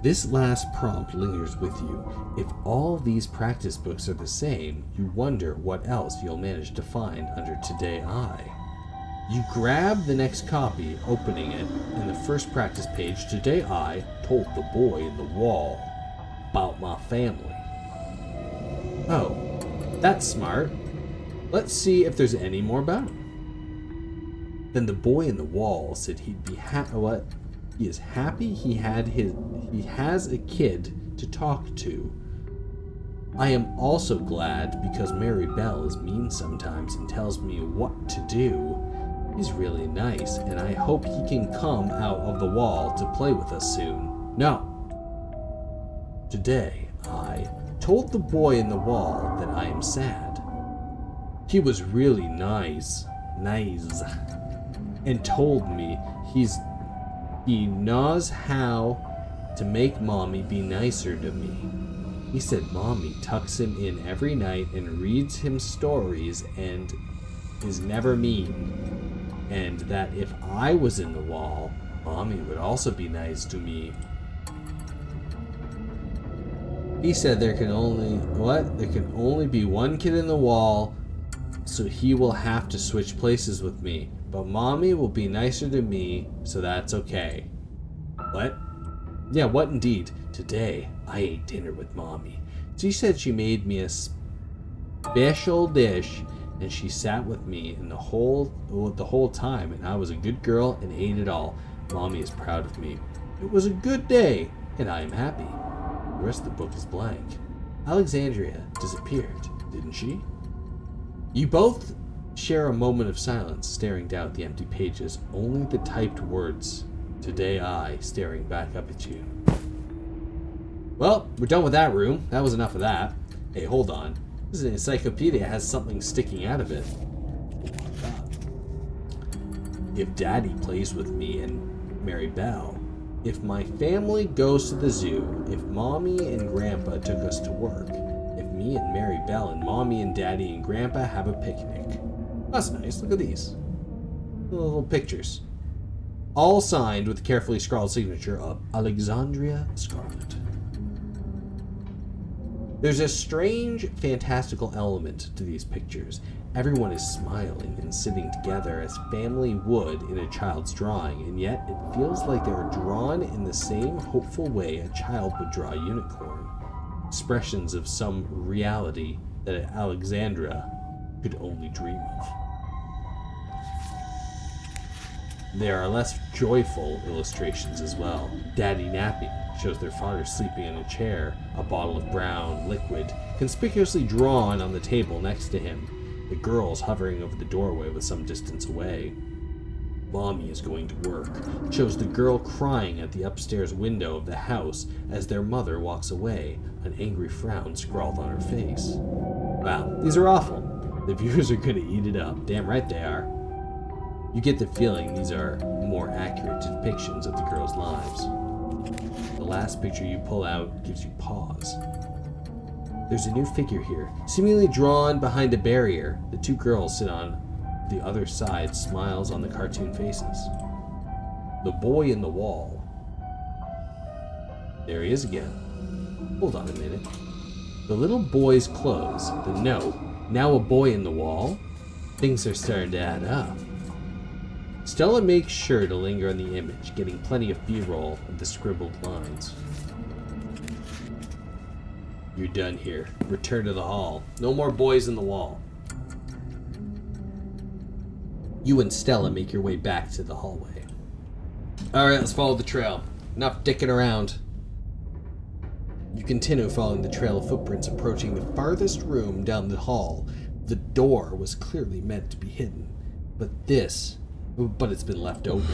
This last prompt lingers with you. If all these practice books are the same, you wonder what else you'll manage to find under Today You grab the next copy, opening it, and the first practice page, Today I told the boy in the wall about my family. Oh, that's smart. Let's see if there's any more about him. Then the boy in the wall said he'd be He is happy he has a kid to talk to. I am also glad because Mary Bell is mean sometimes and tells me what to do. He's really nice, and I hope he can come out of the wall to play with us soon. No. Today, I told the boy in the wall that I am sad. He was really nice, and told me he knows how to make Mommy be nicer to me. He said Mommy tucks him in every night and reads him stories and is never mean. And that if I was in the wall, Mommy would also be nice to me. He said there can only be one kid in the wall, so he will have to switch places with me. But Mommy will be nicer to me, so that's okay. What? Yeah, what indeed? Today, I ate dinner with Mommy. She said she made me a special dish, and she sat with me the whole time, and I was a good girl and ate it all. Mommy is proud of me. It was a good day, and I am happy. The rest of the book is blank. Alexandria disappeared, didn't she? You both share a moment of silence, staring down at the empty pages, only the typed words, Today I, staring back up at you. Well, we're done with that room. That was enough of that. Hey, hold on. This is an encyclopedia. It has something sticking out of it. If Daddy plays with me and Mary Bell, if my family goes to the zoo, if Mommy and Grandpa took us to work, if me and Mary Bell and Mommy and Daddy and Grandpa have a picnic. That's nice. Look at these. Little pictures. All signed with the carefully scrawled signature of Alexandria Scarlet. There's a strange, fantastical element to these pictures. Everyone is smiling and sitting together as family would in a child's drawing, and yet it feels like they are drawn in the same hopeful way a child would draw a unicorn. Expressions of some reality that Alexandra could only dream of. There are less joyful illustrations as well. Daddy napping shows their father sleeping in a chair, a bottle of brown liquid conspicuously drawn on the table next to him, the girls hovering over the doorway with some distance away. Mommy is going to work shows the girl crying at the upstairs window of the house as their mother walks away, an angry frown scrawled on her face. Wow, these are awful. The viewers are gonna eat it up. Damn right they are. You get the feeling these are more accurate depictions of the girls' lives. The last picture you pull out gives you pause. There's a new figure here, seemingly drawn behind a barrier. The two girls sit on the other side, smiles on the cartoon faces. The boy in the wall. There he is again. Hold on a minute. The little boy's clothes, the note, now a boy in the wall. Things are starting to add up. Stella makes sure to linger on the image, getting plenty of B-roll of the scribbled lines. You're done here. Return to the hall. No more boys in the wall. You and Stella make your way back to the hallway. Alright, let's follow the trail. Enough dicking around. You continue following the trail of footprints approaching the farthest room down the hall. The door was clearly meant to be hidden, but it's been left open.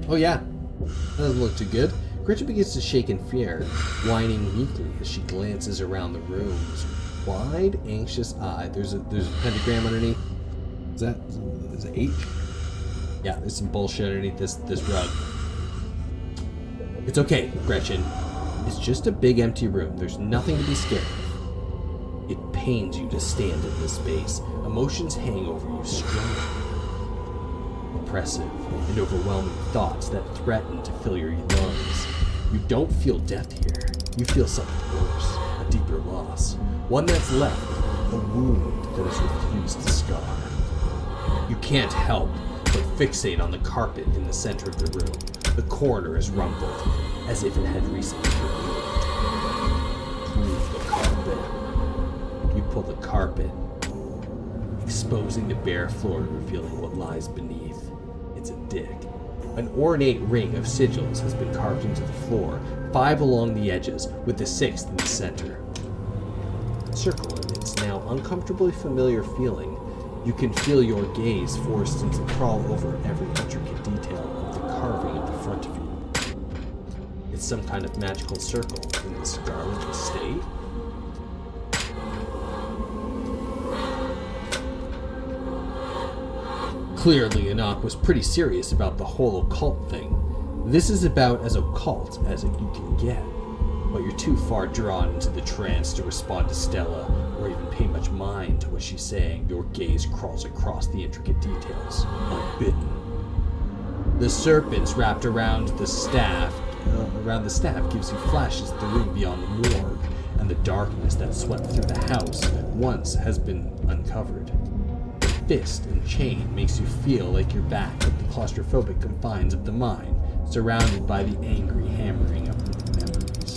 Oh yeah, that doesn't look too good. Gretchen begins to shake in fear, whining weakly as she glances around the room's wide, anxious eye. There's a pentagram underneath. Is it H? Yeah, there's some bullshit underneath this rug. It's okay, Gretchen. It's just a big empty room. There's nothing to be scared of. It pains you to stand in this space. Emotions hang over you strongly. Oppressive and overwhelming thoughts that threaten to fill your lungs. You don't feel death here. You feel something worse, a deeper loss. One that's left, a wound that is refused to scar. You can't help but fixate on the carpet in the center of the room. The corner is rumpled, as if it had recently been moved. Move the carpet. You pull the carpet, exposing the bare floor and revealing what lies beneath. It's a dig. An ornate ring of sigils has been carved into the floor, 5 along the edges, with the 6th in the center. Circle in its now uncomfortably familiar feeling. You can feel your gaze forced into crawl over every intricate detail of the carving at the front of you. It's some kind of magical circle in the Scarlet Estate. Clearly, Enoch was pretty serious about the whole occult thing. This is about as occult as you can get. But you're too far drawn into the trance to respond to Stella, or even pay much mind to what she's saying. Your gaze crawls across the intricate details, unbidden. The serpents wrapped around the staff gives you flashes of the room beyond the morgue, and the darkness that swept through the house once has been uncovered. Fist and chain makes you feel like you're back at the claustrophobic confines of the mind, surrounded by the angry hammering of memories.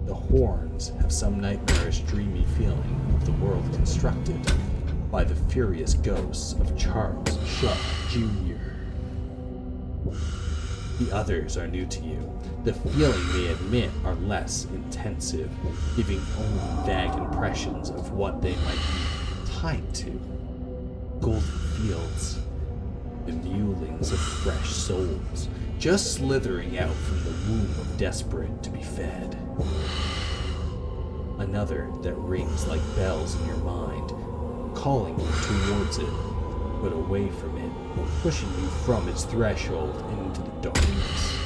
The horns have some nightmarish, dreamy feeling of the world constructed by the furious ghosts of Charles Shaw Jr. The others are new to you. The feeling they admit are less intensive, giving only vague impressions of what they might be tied to. Golden fields, the mewlings of fresh souls, just slithering out from the womb of desperate to be fed. Another that rings like bells in your mind, calling you towards it, but away from it, pushing you from its threshold and into the darkness.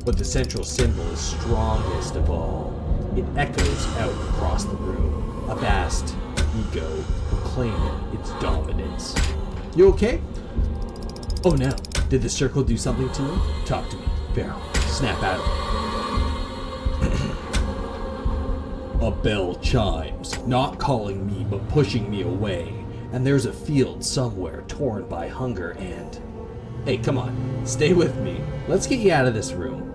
But the central symbol is strongest of all. It echoes out across the room, a vast ego proclaiming its dominance. You okay? Oh no, did the circle do something to you? Talk to me, Feral. Snap out of it. A bell chimes, not calling me but pushing me away, and there's a field somewhere torn by hunger and... Hey, come on, stay with me. Let's get you out of this room.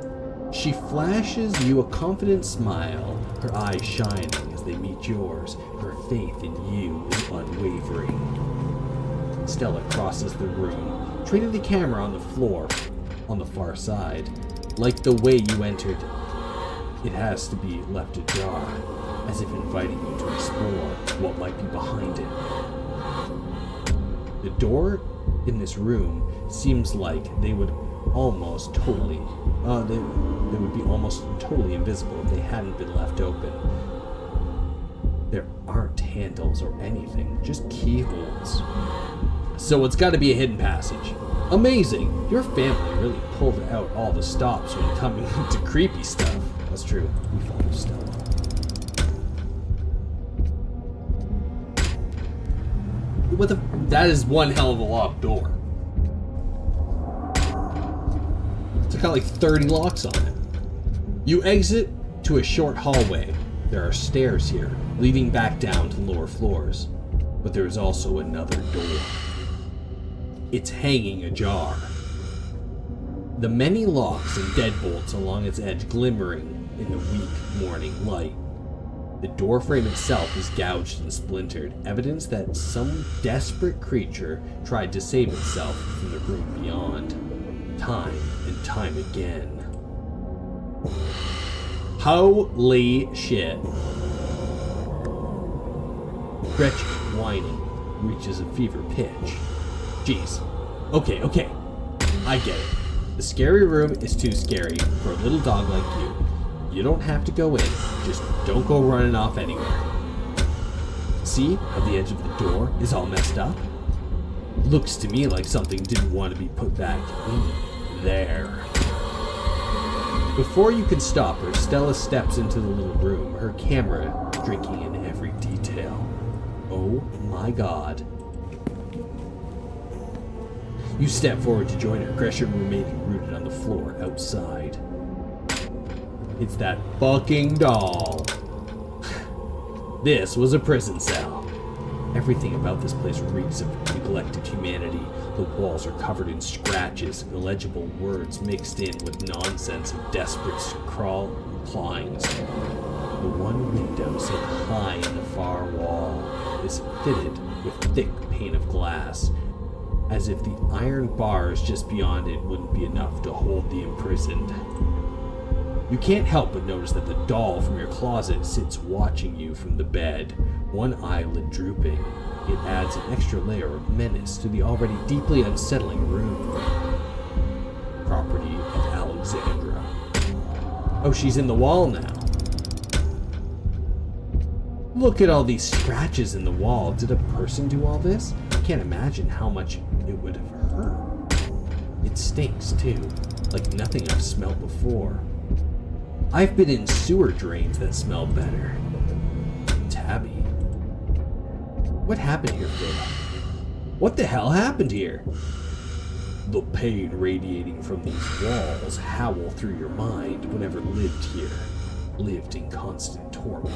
She flashes you a confident smile, her eyes shining as they meet yours. Her faith in you is unwavering. Stella crosses the room, training the camera on the floor on the far side. Like the way you entered, it has to be left ajar, as if inviting you to explore what might be behind it. The door in this room seems like they would almost totally they would be almost totally invisible if they hadn't been left open. There aren't handles or anything, just keyholes. So it's got to be a hidden passage. Amazing! Your family really pulled out all the stops when coming to creepy stuff. That's true. We follow Stella. What the? That is one hell of a locked door. It's got like 30 locks on it. You exit to a short hallway. There are stairs here, leading back down to lower floors. But there is also another door. It's hanging ajar. The many locks and deadbolts along its edge glimmering in the weak morning light. The doorframe itself is gouged and splintered, evidence that some desperate creature tried to save itself from the room beyond. Time and time again. Holy shit. Gretchen, whining, reaches a fever pitch. Jeez. Okay. I get it. The scary room is too scary for a little dog like you. You don't have to go in. Just don't go running off anywhere. See how the edge of the door is all messed up? Looks to me like something didn't want to be put back in there. Before you can stop her, Stella steps into the little room, her camera drinking in every detail. Oh my god. You step forward to join her, Gresham remaining rooted on the floor outside. It's that fucking doll. This was a prison cell. Everything about this place reeks of neglected humanity. The walls are covered in scratches, illegible words mixed in with nonsense of desperate clawings. The one window set high in the far wall is fitted with thick pane of glass, as if the iron bars just beyond it wouldn't be enough to hold the imprisoned. You can't help but notice that the doll from your closet sits watching you from the bed, one eyelid drooping. It adds an extra layer of menace to the already deeply unsettling room. Property of Alexandra. Oh, she's in the wall now. Look at all these scratches in the wall. Did a person do all this? I can't imagine how much it would have hurt. It stinks too, like nothing I've smelled before. I've been in sewer drains that smell better. Tabby. What happened here, Finn? What the hell happened here? The pain radiating from these walls howl through your mind whenever lived here. Lived in constant torment.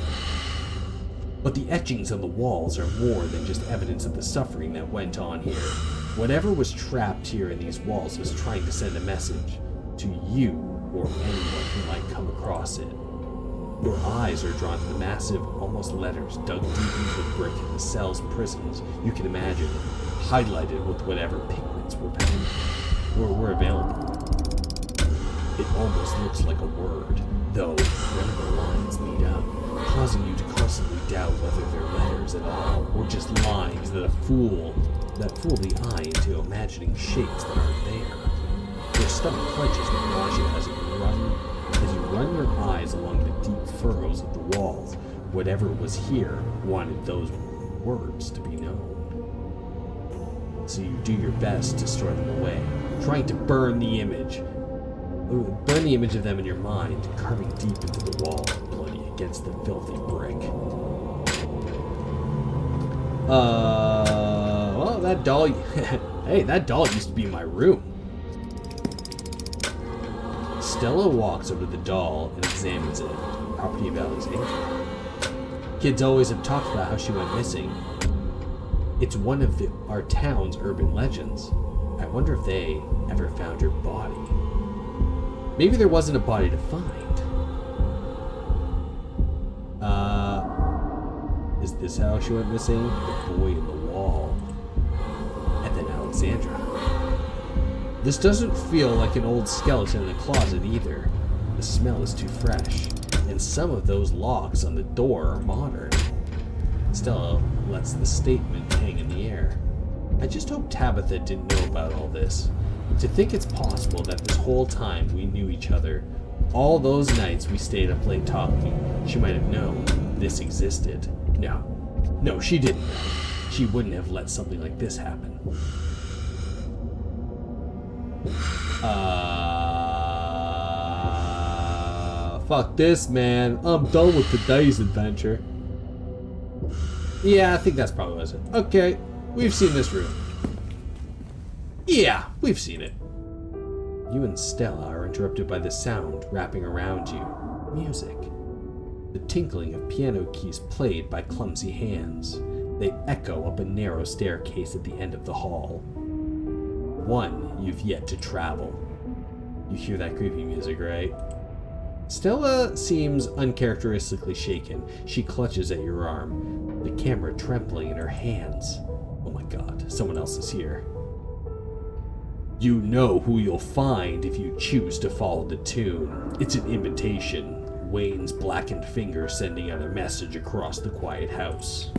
But the etchings on the walls are more than just evidence of the suffering that went on here. Whatever was trapped here in these walls was trying to send a message to you or anyone who might come across it. Your eyes are drawn to the massive, almost letters dug deep into the brick in the cell's prisons you can imagine, highlighted with whatever pigments were available. It almost looks like a word, though none of the lines meet up, causing you to constantly doubt whether they're letters at all, or just lines that fool the eye into imagining shapes that aren't there. Your stomach clenches with nausea as you run your eyes along the deep furrows of the walls. Whatever was here wanted those words to be known. So you do your best to store them away, trying to burn the image of them in your mind, carving deep into the wall, bloody against the filthy brick. Well, that doll... Hey, that doll used to be in my room. Stella walks over to the doll and examines it. Property of Alexandra. Kids always have talked about how she went missing. It's one of our town's urban legends. I wonder if they ever found her body. Maybe there wasn't a body to find. Is this how she went missing? The boy in the wall. And then Alexandra. This doesn't feel like an old skeleton in a closet either. The smell is too fresh, and some of those locks on the door are modern. Stella lets the statement hang in the air. I just hope Tabitha didn't know about all this. To think it's possible that this whole time we knew each other, all those nights we stayed up late talking, she might have known this existed. No, she didn't. She wouldn't have let something like this happen. Fuck this, man. I'm done with today's adventure. Yeah, I think that's probably what it is. Okay, we've seen this room. Yeah, we've seen it. You and Stella are interrupted by the sound wrapping around you. Music. The tinkling of piano keys played by clumsy hands. They echo up a narrow staircase at the end of the hall. One you've yet to travel. You hear that creepy music, right? Stella seems uncharacteristically shaken. She clutches at your arm, the camera trembling in her hands. Oh my god, someone else is here. You know who you'll find if you choose to follow the tune. It's an invitation. Wayne's blackened finger sending out a message across the quiet house.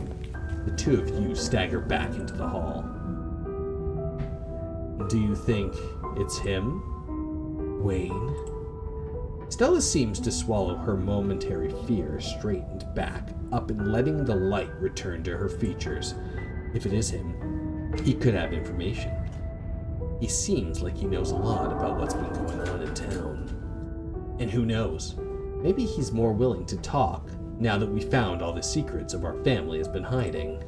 The two of you stagger back into the hall. Do you think it's him? Wayne? Stella seems to swallow her momentary fear, straightened back up and letting the light return to her features. If it is him, he could have information. He seems like he knows a lot about what's been going on in town. And who knows, maybe he's more willing to talk now that we found all the secrets of our family has been hiding.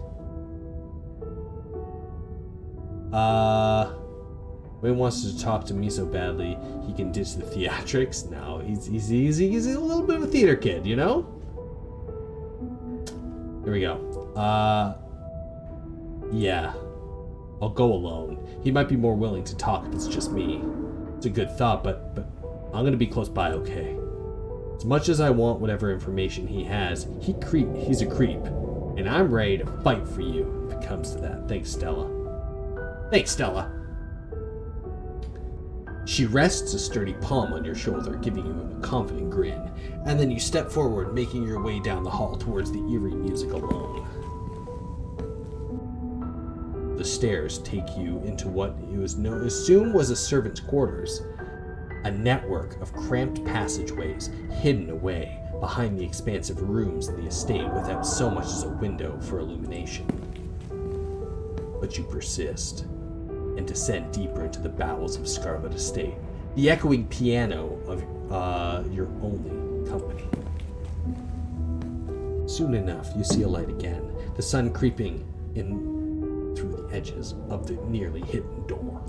Wayne wants to talk to me so badly he can ditch the theatrics. No, he's a little bit of a theater kid, you know? Here we go. Yeah. I'll go alone. He might be more willing to talk if it's just me. It's a good thought, but I'm gonna be close by, okay? As much as I want whatever information he has, he's a creep. And I'm ready to fight for you if it comes to that. Thanks, Stella. Thanks, Stella. She rests a sturdy palm on your shoulder, giving you a confident grin, and then you step forward, making your way down the hall towards the eerie music alone. The stairs take you into what you assume was a servant's quarters, a network of cramped passageways hidden away behind the expansive rooms in the estate without so much as a window for illumination. But you persist and descend deeper into the bowels of Scarlet Estate, the echoing piano of your only company. Soon enough, you see a light again, the sun creeping in through the edges of the nearly hidden door.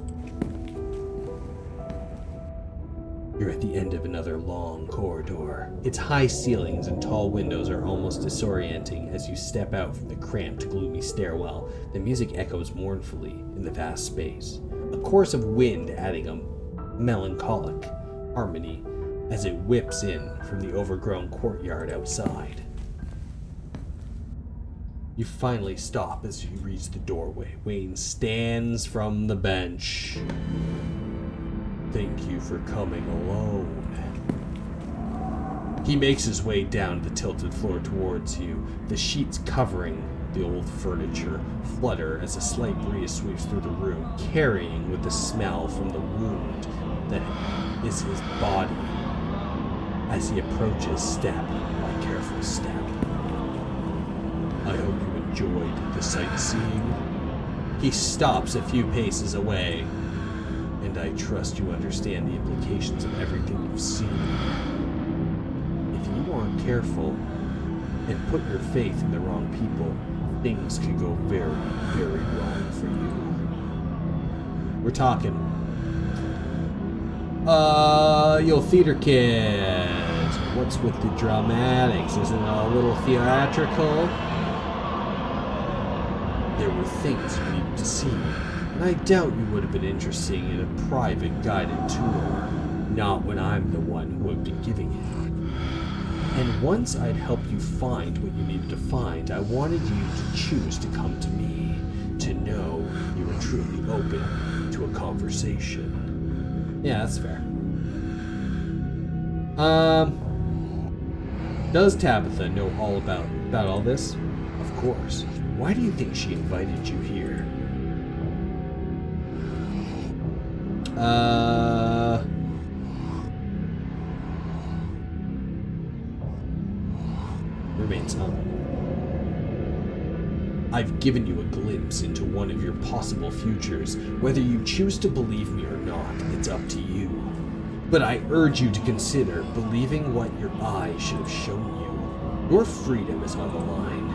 You're at the end of another long corridor. Its high ceilings and tall windows are almost disorienting as you step out from the cramped, gloomy stairwell. The music echoes mournfully in the vast space, a chorus of wind adding a melancholic harmony as it whips in from the overgrown courtyard outside. You finally stop as you reach the doorway. Wayne stands from the bench. Thank you for coming alone. He makes his way down the tilted floor towards you, the sheets covering the old furniture flutter as a slight breeze sweeps through the room, carrying with the smell from the wound that is his body as he approaches step by careful step. I hope you enjoyed the sightseeing. He stops a few paces away. And I trust you understand the implications of everything you've seen. If you aren't careful and put your faith in the wrong people, things could go very, very wrong for you. We're talking. Yo, theater kids. What's with the dramatics? Isn't it a little theatrical? There were things you needed to see. And I doubt you would have been interested in a private guided tour, not when I'm the one who would be giving it. And once I'd helped you find what you needed to find, I wanted you to choose to come to me, to know you were truly open to a conversation. Yeah, that's fair. Does Tabitha know all about all this? Of course. Why do you think she invited you here? Remain silent. I've given you a glimpse into one of your possible futures. Whether you choose to believe me or not, it's up to you. But I urge you to consider believing what your eyes should have shown you. Your freedom is on the line.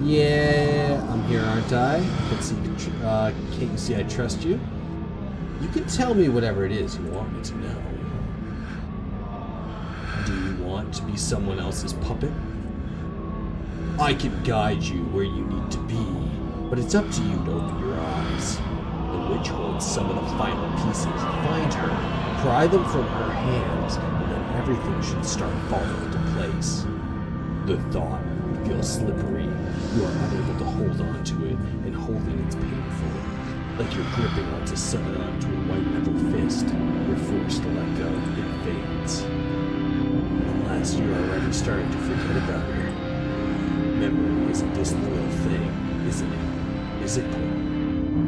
Yeah, I'm here, aren't I? Can't you see I trust you? You can tell me whatever it is you want me to know. Do you want to be someone else's puppet? I can guide you where you need to be, but it's up to you to open your eyes. The witch holds some of the final pieces. Find her, pry them from her hands, and then everything should start falling into place. The thought feels slippery. You are unable to hold on to it, and holding it's painful. Like you're gripping onto a white metal fist. You're forced to let go. It fades. Unless you're already starting to forget about her. Memory is a distant little thing, isn't it? Physical.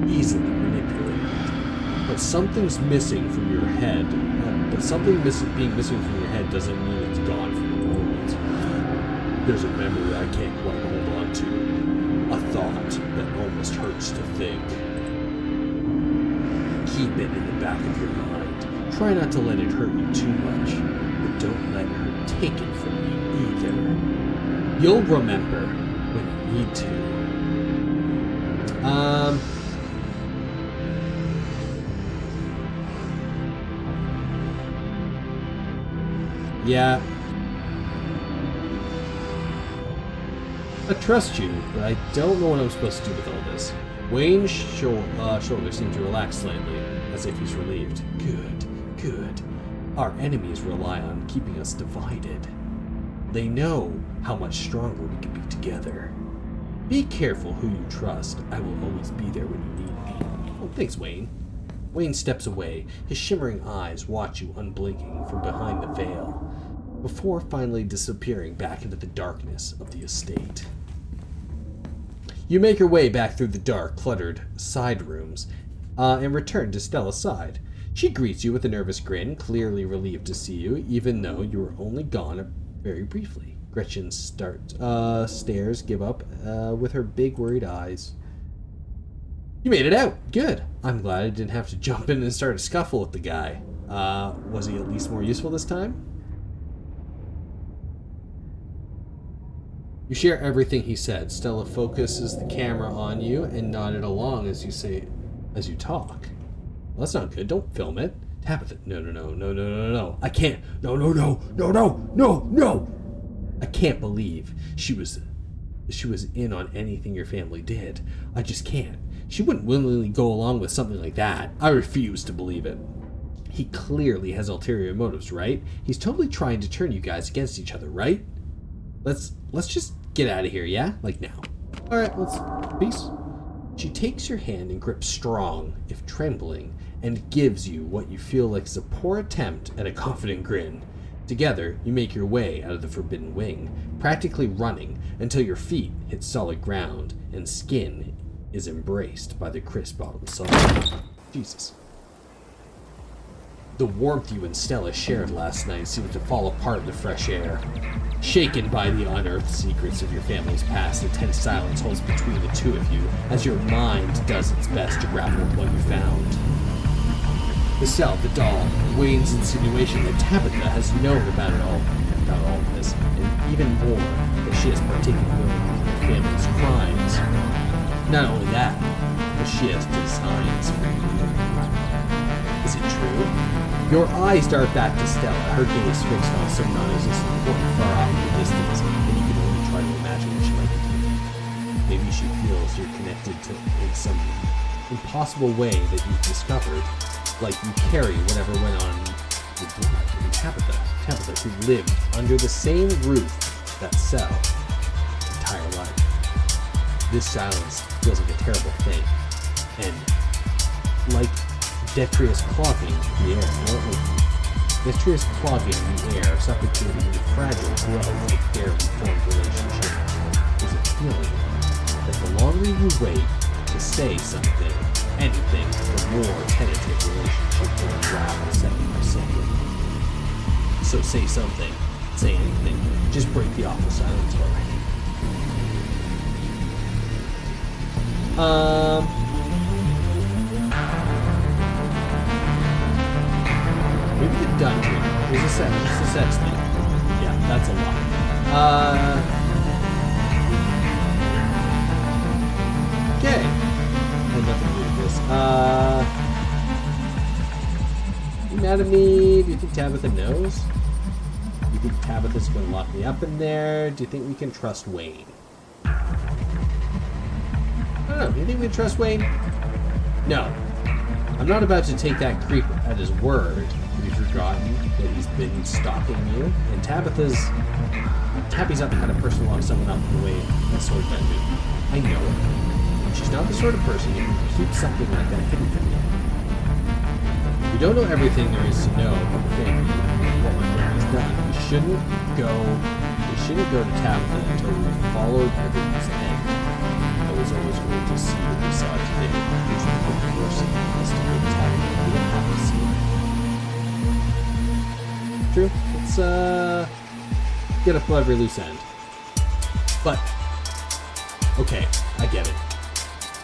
Easily manipulated. But something's missing from your head. Being missing from your head doesn't mean it's gone from the world. There's a memory I can't quite hold on to. A thought that almost hurts to think. Keep it in the back of your mind. Try not to let it hurt you too much, but don't let her take it from you either. You'll remember when you need to. Yeah. I trust you, but I don't know what I'm supposed to do with all this. Wayne's shoulder seemed to relax slightly, as if he's relieved. Good. Our enemies rely on keeping us divided. They know how much stronger we can be together. Be careful who you trust. I will always be there when you need me. Oh, thanks, Wayne. Wayne steps away, his shimmering eyes watch you unblinking from behind the veil, before finally disappearing back into the darkness of the estate. You make your way back through the dark, cluttered side rooms, and return to Stella's side. She greets you with a nervous grin, clearly relieved to see you, even though you were only gone very briefly. Gretchen stares, give up, with her big worried eyes. You made it out. Good. I'm glad I didn't have to jump in and start a scuffle with the guy. Was he at least more useful this time? You share everything he said. Stella focuses the camera on you and nodded along as you talk. Well, that's not good. Don't film it. Tabitha, no. I can't. No. I can't believe she was in on anything your family did. I just can't. She wouldn't willingly go along with something like that. I refuse to believe it. He clearly has ulterior motives, right? He's totally trying to turn you guys against each other, right? Let's just get out of here, yeah? Like now. All right, peace. She takes your hand and grips strong, if trembling, and gives you what you feel like is a poor attempt at a confident grin. Together, you make your way out of the forbidden wing, practically running until your feet hit solid ground and skin is embraced by the crisp autumn sun. Jesus. The warmth you and Stella shared last night seemed to fall apart in the fresh air. Shaken by the unearthed secrets of your family's past, the tense silence holds between the two of you as your mind does its best to grapple with what you found. The cell, the doll, Wayne's insinuation that Tabitha has known about all of this, and even more, that she has partaken willingly in your family's crimes. Not only that, but she has designs for you. Is it true? Your eyes dart back to Stella, her gaze fixed on some non-existent point far off in the distance, and you can only try to imagine what she might be thinking. Maybe she feels you're connected to in some impossible way that you've discovered, like you carry whatever went on with blood in Tabitha, who lived under the same roof, that cell, entire life. This silence feels like a terrible thing, and like detritus clogging the air, suffocating the fragile growth of barely formed relationship. There's a feeling that the longer you wait, to say something, anything, the more tentative relationship will unravel second by second. So say something, say anything, just break the awful silence already. Maybe the dungeon. There's a sex thing. Yeah, that's a lot. Okay. Had nothing to do with this. You mad at me? Do you think Tabitha knows? Do you think Tabitha's gonna lock me up in there? Do you think we can trust Wayne? I don't know. Do you think we can trust Wayne? No. I'm not about to take that creep at his word. You've forgotten that he's been stalking you. And Tabby's not the kind of person who locks someone up the way that sword dungeon. I know it. She's not the sort of person who can keep something like that hidden from you. We don't know everything there is to know about the family and what my family has done. We shouldn't go to Tabitha until we've followed everyone's end. I was always going to see what we saw today. Which would be worse than us to go to Tabitha. We don't have to see it. True. Let's get up every loose end. But okay, I get it.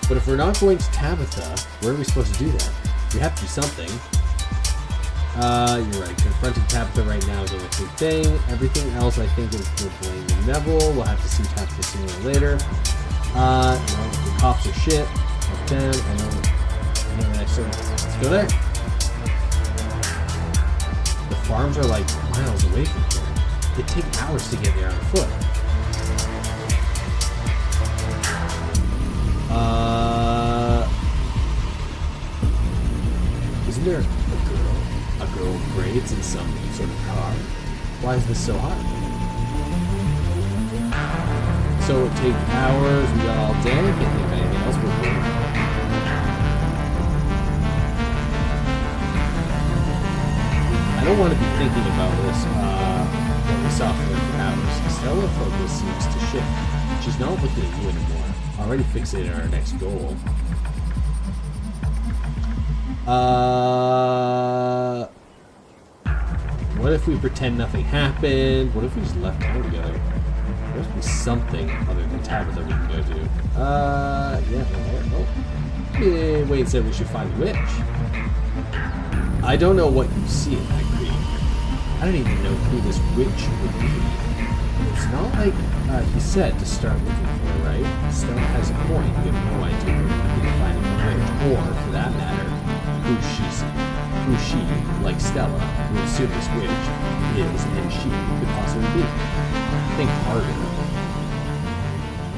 But if we're not going to Tabitha, where are we supposed to do that? We have to do something. You're right. Confronting Tabitha right now is the only thing. Everything else, I think, is for Blaine and Neville. We'll have to see Tabitha sooner or later. The cops are shit. Fuck them. I know that. So let's go there. The farms are like miles away from here. It'd take hours to get there on foot. Isn't there a girl with braids in some sort of car? Why is this so hard? So it takes hours, we got all day, can't think of anything else we're doing. I don't want to be thinking about this, what we saw for hours. Stella's focus seems to shift. She's not looking at you anymore. Already fixated on our next goal. What if we pretend nothing happened? What if we just left town together? There must be something other than Tabitha we can go to. Yeah, Wayne said we should find the witch. I don't know what you see in that creek. I don't even know who this witch would be. It's not like he said to start looking for her, right? Stella has a point. You have no idea where you're finding the witch, or for that matter, who she, like Stella, will assume this witch is and she could possibly be. Think harder.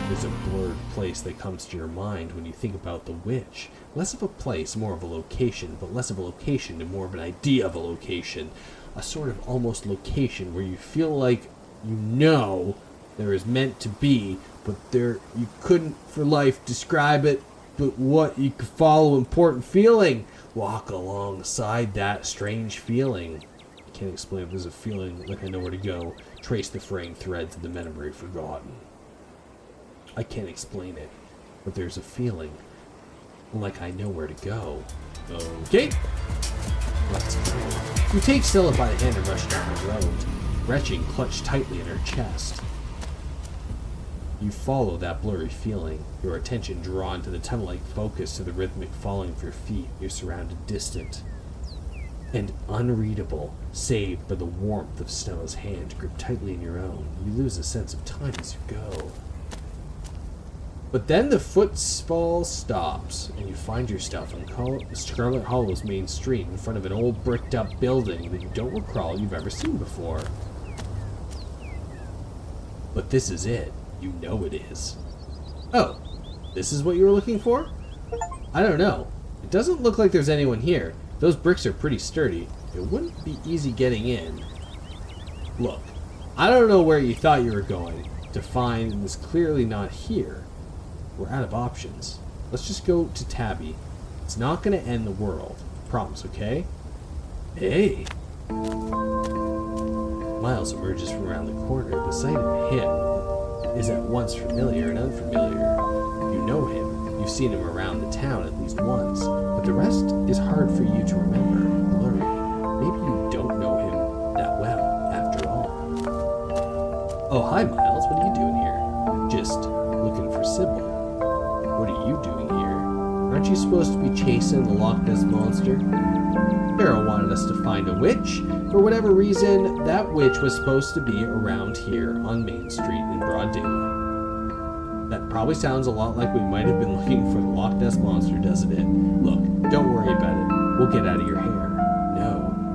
There's a blurred place that comes to your mind when you think about the witch. Less of a place, more of a location, but less of a location and more of an idea of a location. A sort of almost location where you feel like you know there is meant to be, but there you couldn't for life describe it, but what you could follow important feeling. Walk alongside that strange feeling. I can't explain if there's a feeling like I know where to go. Trace the fraying threads of the memory forgotten. I can't explain it, but there's a feeling like I know where to go. Okay. Let's go. You take Stella by the hand and rush down the road. Retching clutched tightly in her chest. You follow that blurry feeling, your attention drawn to the tunnel-like focus to the rhythmic falling of your feet. You're surrounded distant and unreadable, save by the warmth of Stella's hand gripped tightly in your own. You lose a sense of time as you go. But then the footfall stops, and you find yourself on Scarlet Hollow's main street in front of an old bricked-up building that you don't recall you've ever seen before. But this is it. You know it is. Oh, this is what you were looking for? I don't know. It doesn't look like there's anyone here. Those bricks are pretty sturdy. It wouldn't be easy getting in. Look, I don't know where you thought you were going to find is clearly not here. We're out of options. Let's just go to Tabby. It's not going to end the world. Promise, okay? Hey! Miles emerges from around the corner. The sight of him is at once familiar and unfamiliar. You know him. you've seen him around the town at least once, but the rest is hard for you to remember, blurry. Maybe you don't know him that well, after all. Oh, hi, Miles. What are you doing here? Just looking for Sybil. What are you doing here? Aren't you supposed to be chasing the Loch Ness Monster? Feral wanted us to find a witch. For whatever reason, that witch was supposed to be around here on Main Street in broad daylight. That probably sounds a lot like we might have been looking for the Loch Ness Monster, doesn't it? Look, don't worry about it. We'll get out of your hair.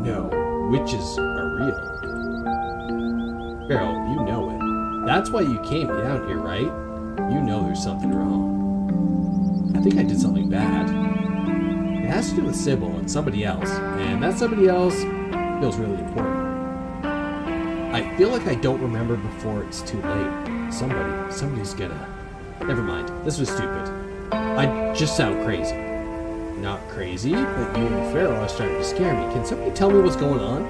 No, witches are real. Feral, you know it. That's why you came down here, right? You know there's something wrong. I think I did something bad. It has to do with Sybil and somebody else, and that somebody else feels really important. I feel like I don't remember before it's too late. Somebody's gonna... Never mind, this was stupid. I just sound crazy. Not crazy, but you and Feral are starting to scare me. Can somebody tell me what's going on?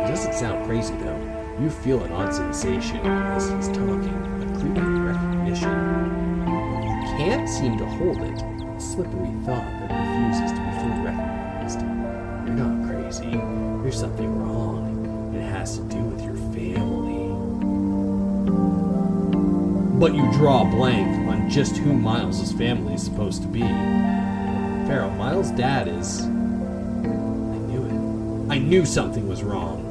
It doesn't sound crazy, though. You feel an odd sensation as he's talking, a creeping recognition. You can't seem to hold it. A slippery thought that refuses to be fully recognized. You're not crazy. There's something wrong. It has to do with your family. But you draw a blank on just who Miles' family is supposed to be. Feral, Miles' dad is... I knew it. I knew something was wrong.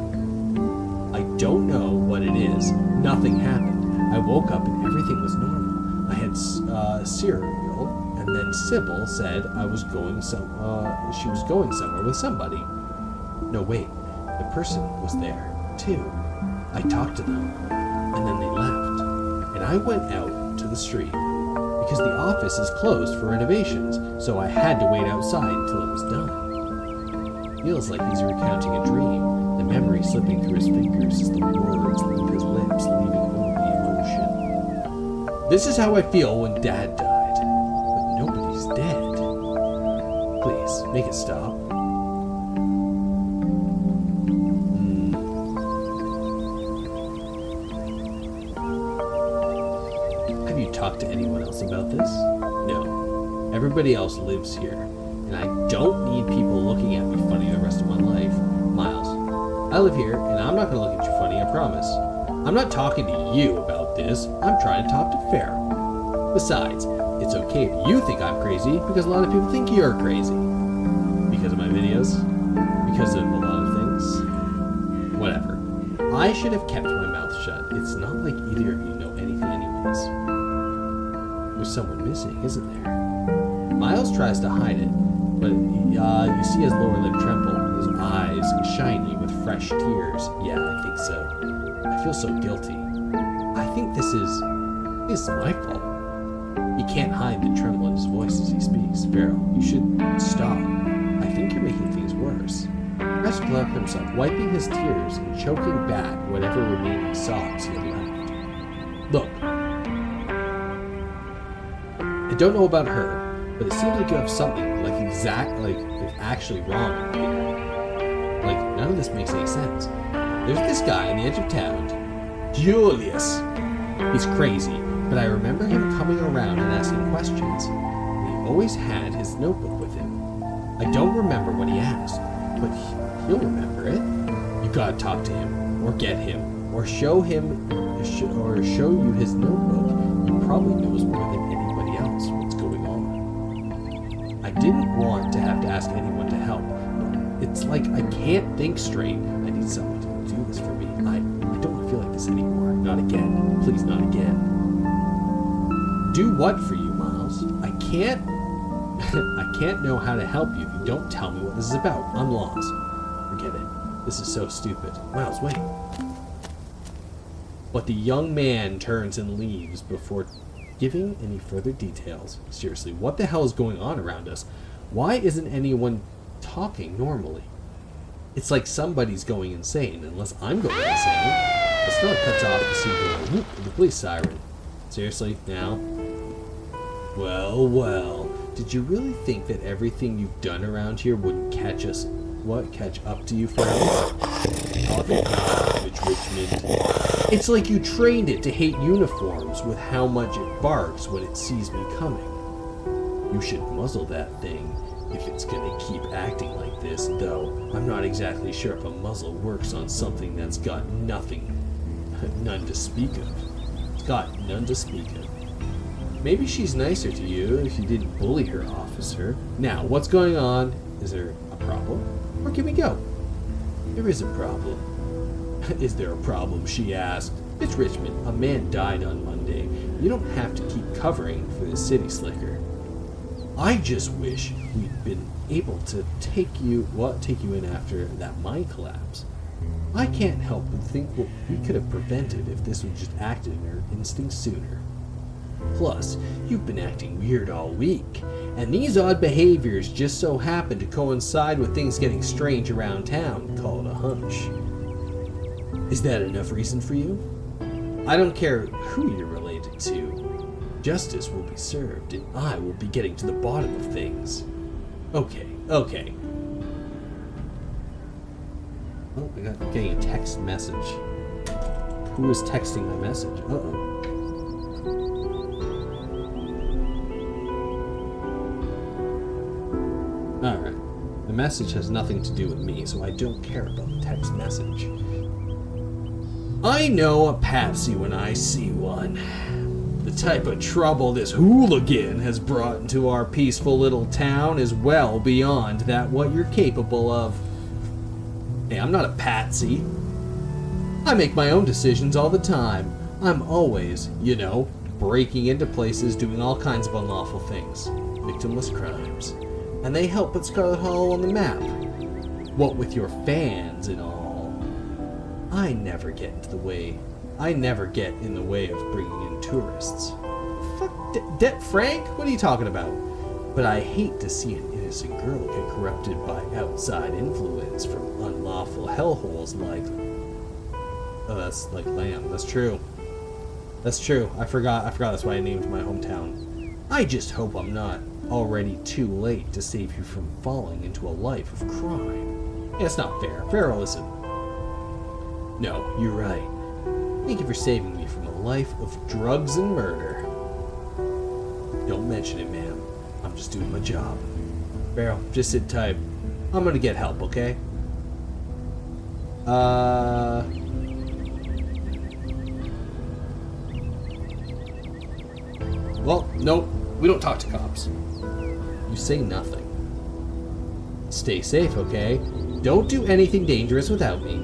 I don't know what it is. Nothing happened. I woke up and everything was normal. I had cereal, and then Sybil said she was going somewhere with somebody. No, wait. The person was there, too. I talked to them, and then they left. And I went out to the street because the office is closed for renovations, so I had to wait outside until it was done. Feels like he's recounting a dream, the memory slipping through his fingers as the words leave his lips, leaving only emotion. This is how I feel when Dad died, but nobody's dead. Please, make it stop. Talk to anyone else about this? No. Everybody else lives here, and I don't need people looking at me funny the rest of my life. Miles, I live here, and I'm not going to look at you funny, I promise. I'm not talking to you about this. I'm trying to talk to Feral. Besides, it's okay if you think I'm crazy, because a lot of people think you're crazy. Because of my videos? Because of a lot of things? Whatever. I should have kept my mouth shut. It's not like either of you know anything anyways. There's someone missing, isn't there? Miles tries to hide it, but you see his lower lip tremble, his eyes shiny with fresh tears. Yeah, I think so. I feel so guilty. I think this is my fault. He can't hide the tremble in his voice as he speaks. Feral, you should stop. I think you're making things worse. Rest collected himself, wiping his tears and choking back whatever remaining sobs he had left. Look. I don't know about her, but it seems like you have something like actually wrong here. Like, none of this makes any sense. There's this guy on the edge of town, Julius. He's crazy, but I remember him coming around and asking questions. And he always had his notebook with him. I don't remember what he asked, but he'll remember it. You gotta talk to him, or get him, or show him, or show you his notebook. He probably knows more than anybody else what's going on. I didn't want to have to ask anyone to help. It's like I can't think straight. I need someone to do this for me. I don't want to feel like this anymore. Not again. Please, not again. Do what for you, Miles? I can't know how to help you if you don't tell me what this is about. I'm lost. Forget it. This is so stupid. Miles, wait. But the young man turns and leaves before giving any further details. Seriously, what the hell is going on around us? Why isn't anyone talking normally? It's like somebody's going insane, unless I'm going insane. The still cuts off to see the police siren. Seriously, now? Well, did you really think that everything you've done around here wouldn't catch up to you, Feral? Richmond. It's like you trained it to hate uniforms with how much it barks when it sees me coming. You should muzzle that thing if it's gonna keep acting like this, though I'm not exactly sure if a muzzle works on something that's got none to speak of. It's got none to speak of. Maybe she's nicer to you if you didn't bully her, officer. Now, what's going on? Is there a problem? Where can we go? There is a problem. Is there a problem? She asked. It's Richmond. A man died on Monday. You don't have to keep covering for the city slicker. I just wish we'd been able to take you in after that mine collapse. I can't help but think what we could have prevented if this was just acted in her instinct sooner. Plus, you've been acting weird all week, and these odd behaviors just so happen to coincide with things getting strange around town. Call it a hunch. Is that enough reason for you? I don't care who you're related to. Justice will be served, and I will be getting to the bottom of things. Okay. Oh, I got getting a text message. Who is texting my message? Uh-oh. Alright. The message has nothing to do with me, so I don't care about the text message. I know a patsy when I see one. The type of trouble this hooligan has brought into our peaceful little town is well beyond that what you're capable of. Hey, I'm not a patsy. I make my own decisions all the time. I'm always, breaking into places, doing all kinds of unlawful things. Victimless crimes. And they help put Scarlet Hollow on the map. What with your fans and all. I never get in the way of bringing in tourists. Fuck, Frank? What are you talking about? But I hate to see an innocent girl get corrupted by outside influence from unlawful hellholes like... Oh, that's like Lamb. That's true. I forgot that's why I named my hometown. I just hope I'm not already too late to save you from falling into a life of crime. Yeah, it's not fair. Feral isn't. No, you're right. Thank you for saving me from a life of drugs and murder. Don't mention it, ma'am. I'm just doing my job. Feral, just sit tight. I'm gonna get help, okay? Well, nope. We don't talk to cops. You say nothing. Stay safe, okay? Don't do anything dangerous without me.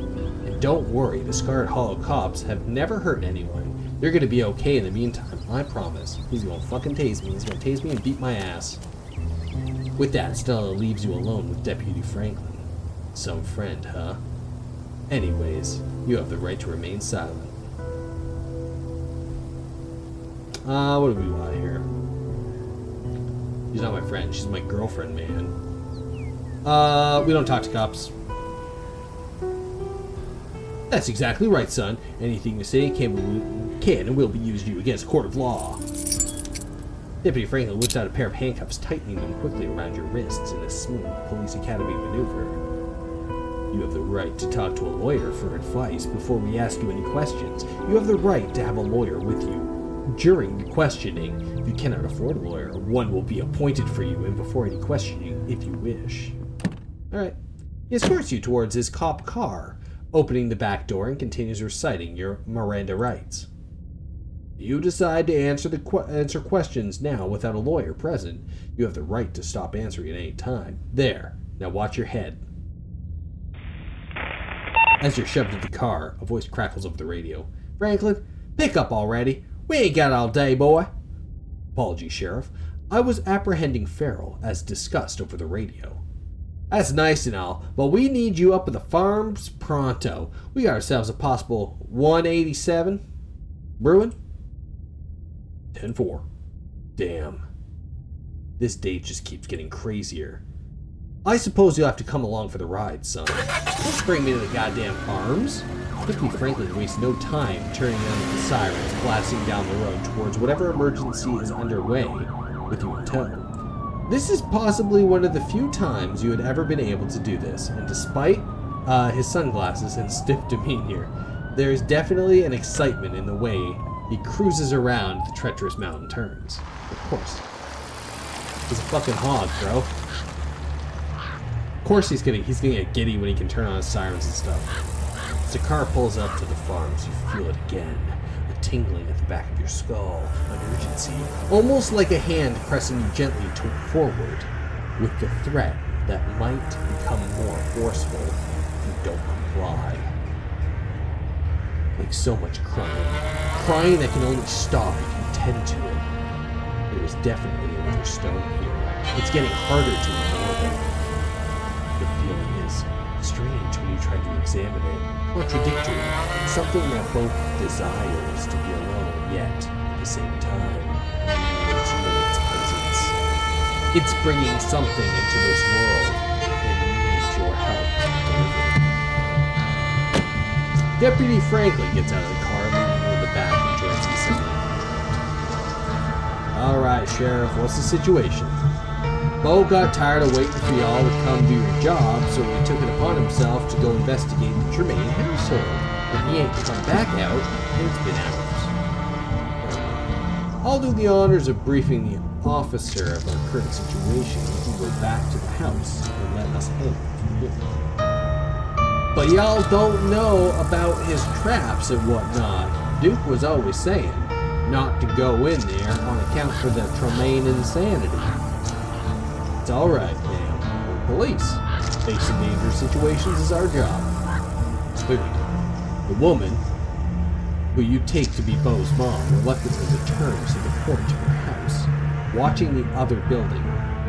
And don't worry, the Scarlet Hollow cops have never hurt anyone. They're gonna be okay in the meantime, I promise. He's gonna fucking tase me. He's gonna tase me and beat my ass. With that, Stella leaves you alone with Deputy Franklin. Some friend, huh? Anyways, you have the right to remain silent. What do we want here? She's not my friend, she's my girlfriend, man. We don't talk to cops. That's exactly right, son. Anything you say can and will be used against a court of law. Deputy Franklin whips out a pair of handcuffs, tightening them quickly around your wrists in a smooth police academy maneuver. You have the right to talk to a lawyer for advice before we ask you any questions. You have the right to have a lawyer with you during the questioning. If you cannot afford a lawyer, one will be appointed for you and before any questioning if you wish. Alright. He escorts you towards his cop car, opening the back door and continues reciting your Miranda rights. You decide to answer questions now without a lawyer present. You have the right to stop answering at any time. There. Now watch your head. As you're shoved into the car, a voice crackles over the radio. Franklin, pick up already. We ain't got all day, boy. Apologies, Sheriff. I was apprehending Feral, as discussed over the radio. That's nice and all, but we need you up at the farms pronto. We got ourselves a possible 187 brewing. 10-4. Damn. This date just keeps getting crazier. I suppose you'll have to come along for the ride, son. Don't bring me to the goddamn farms. Deputy Franklin wastes no time turning on the sirens, blasting down the road towards whatever emergency is underway with you in tow. This is possibly one of the few times you had ever been able to do this, and despite his sunglasses and stiff demeanor, there is definitely an excitement in the way he cruises around the treacherous mountain turns. Of course. He's a fucking hog, bro. Of course he's gonna get giddy when he can turn on his sirens and stuff. As the car pulls up to the farms, you feel it again. A tingling at the back of your skull. An urgency. Almost like a hand pressing you gently forward. With the threat that might become more forceful if you don't comply. Like so much crying. Crying that can only stop if you tend to it. There is definitely another stone here. It's getting harder to ignore them. The feeling is strange when you try to examine it. Contradictory. Something that both desires to be alone, yet at the same time needs you in its presence. It's bringing something into this world and needs your help to deliver it. Deputy Franklin gets out of the car, leaving you in the back and joins the assembly. Alright, Sheriff, what's the situation? Bo got tired of waiting for y'all to come do your job, so he took it upon himself to go investigate the Tremaine household. And he ain't come back out, and it's been hours. I'll do the honors of briefing the officer of our current situation. He can go back to the house and let us handle it from here. But y'all don't know about his traps and whatnot. Duke was always saying not to go in there on account for the Tremaine insanity. It's alright, ma'am. We're police. Facing dangerous situations is our job. Clearly, the woman, who you take to be Bo's mom, reluctantly returns to the porch of her house, watching the other building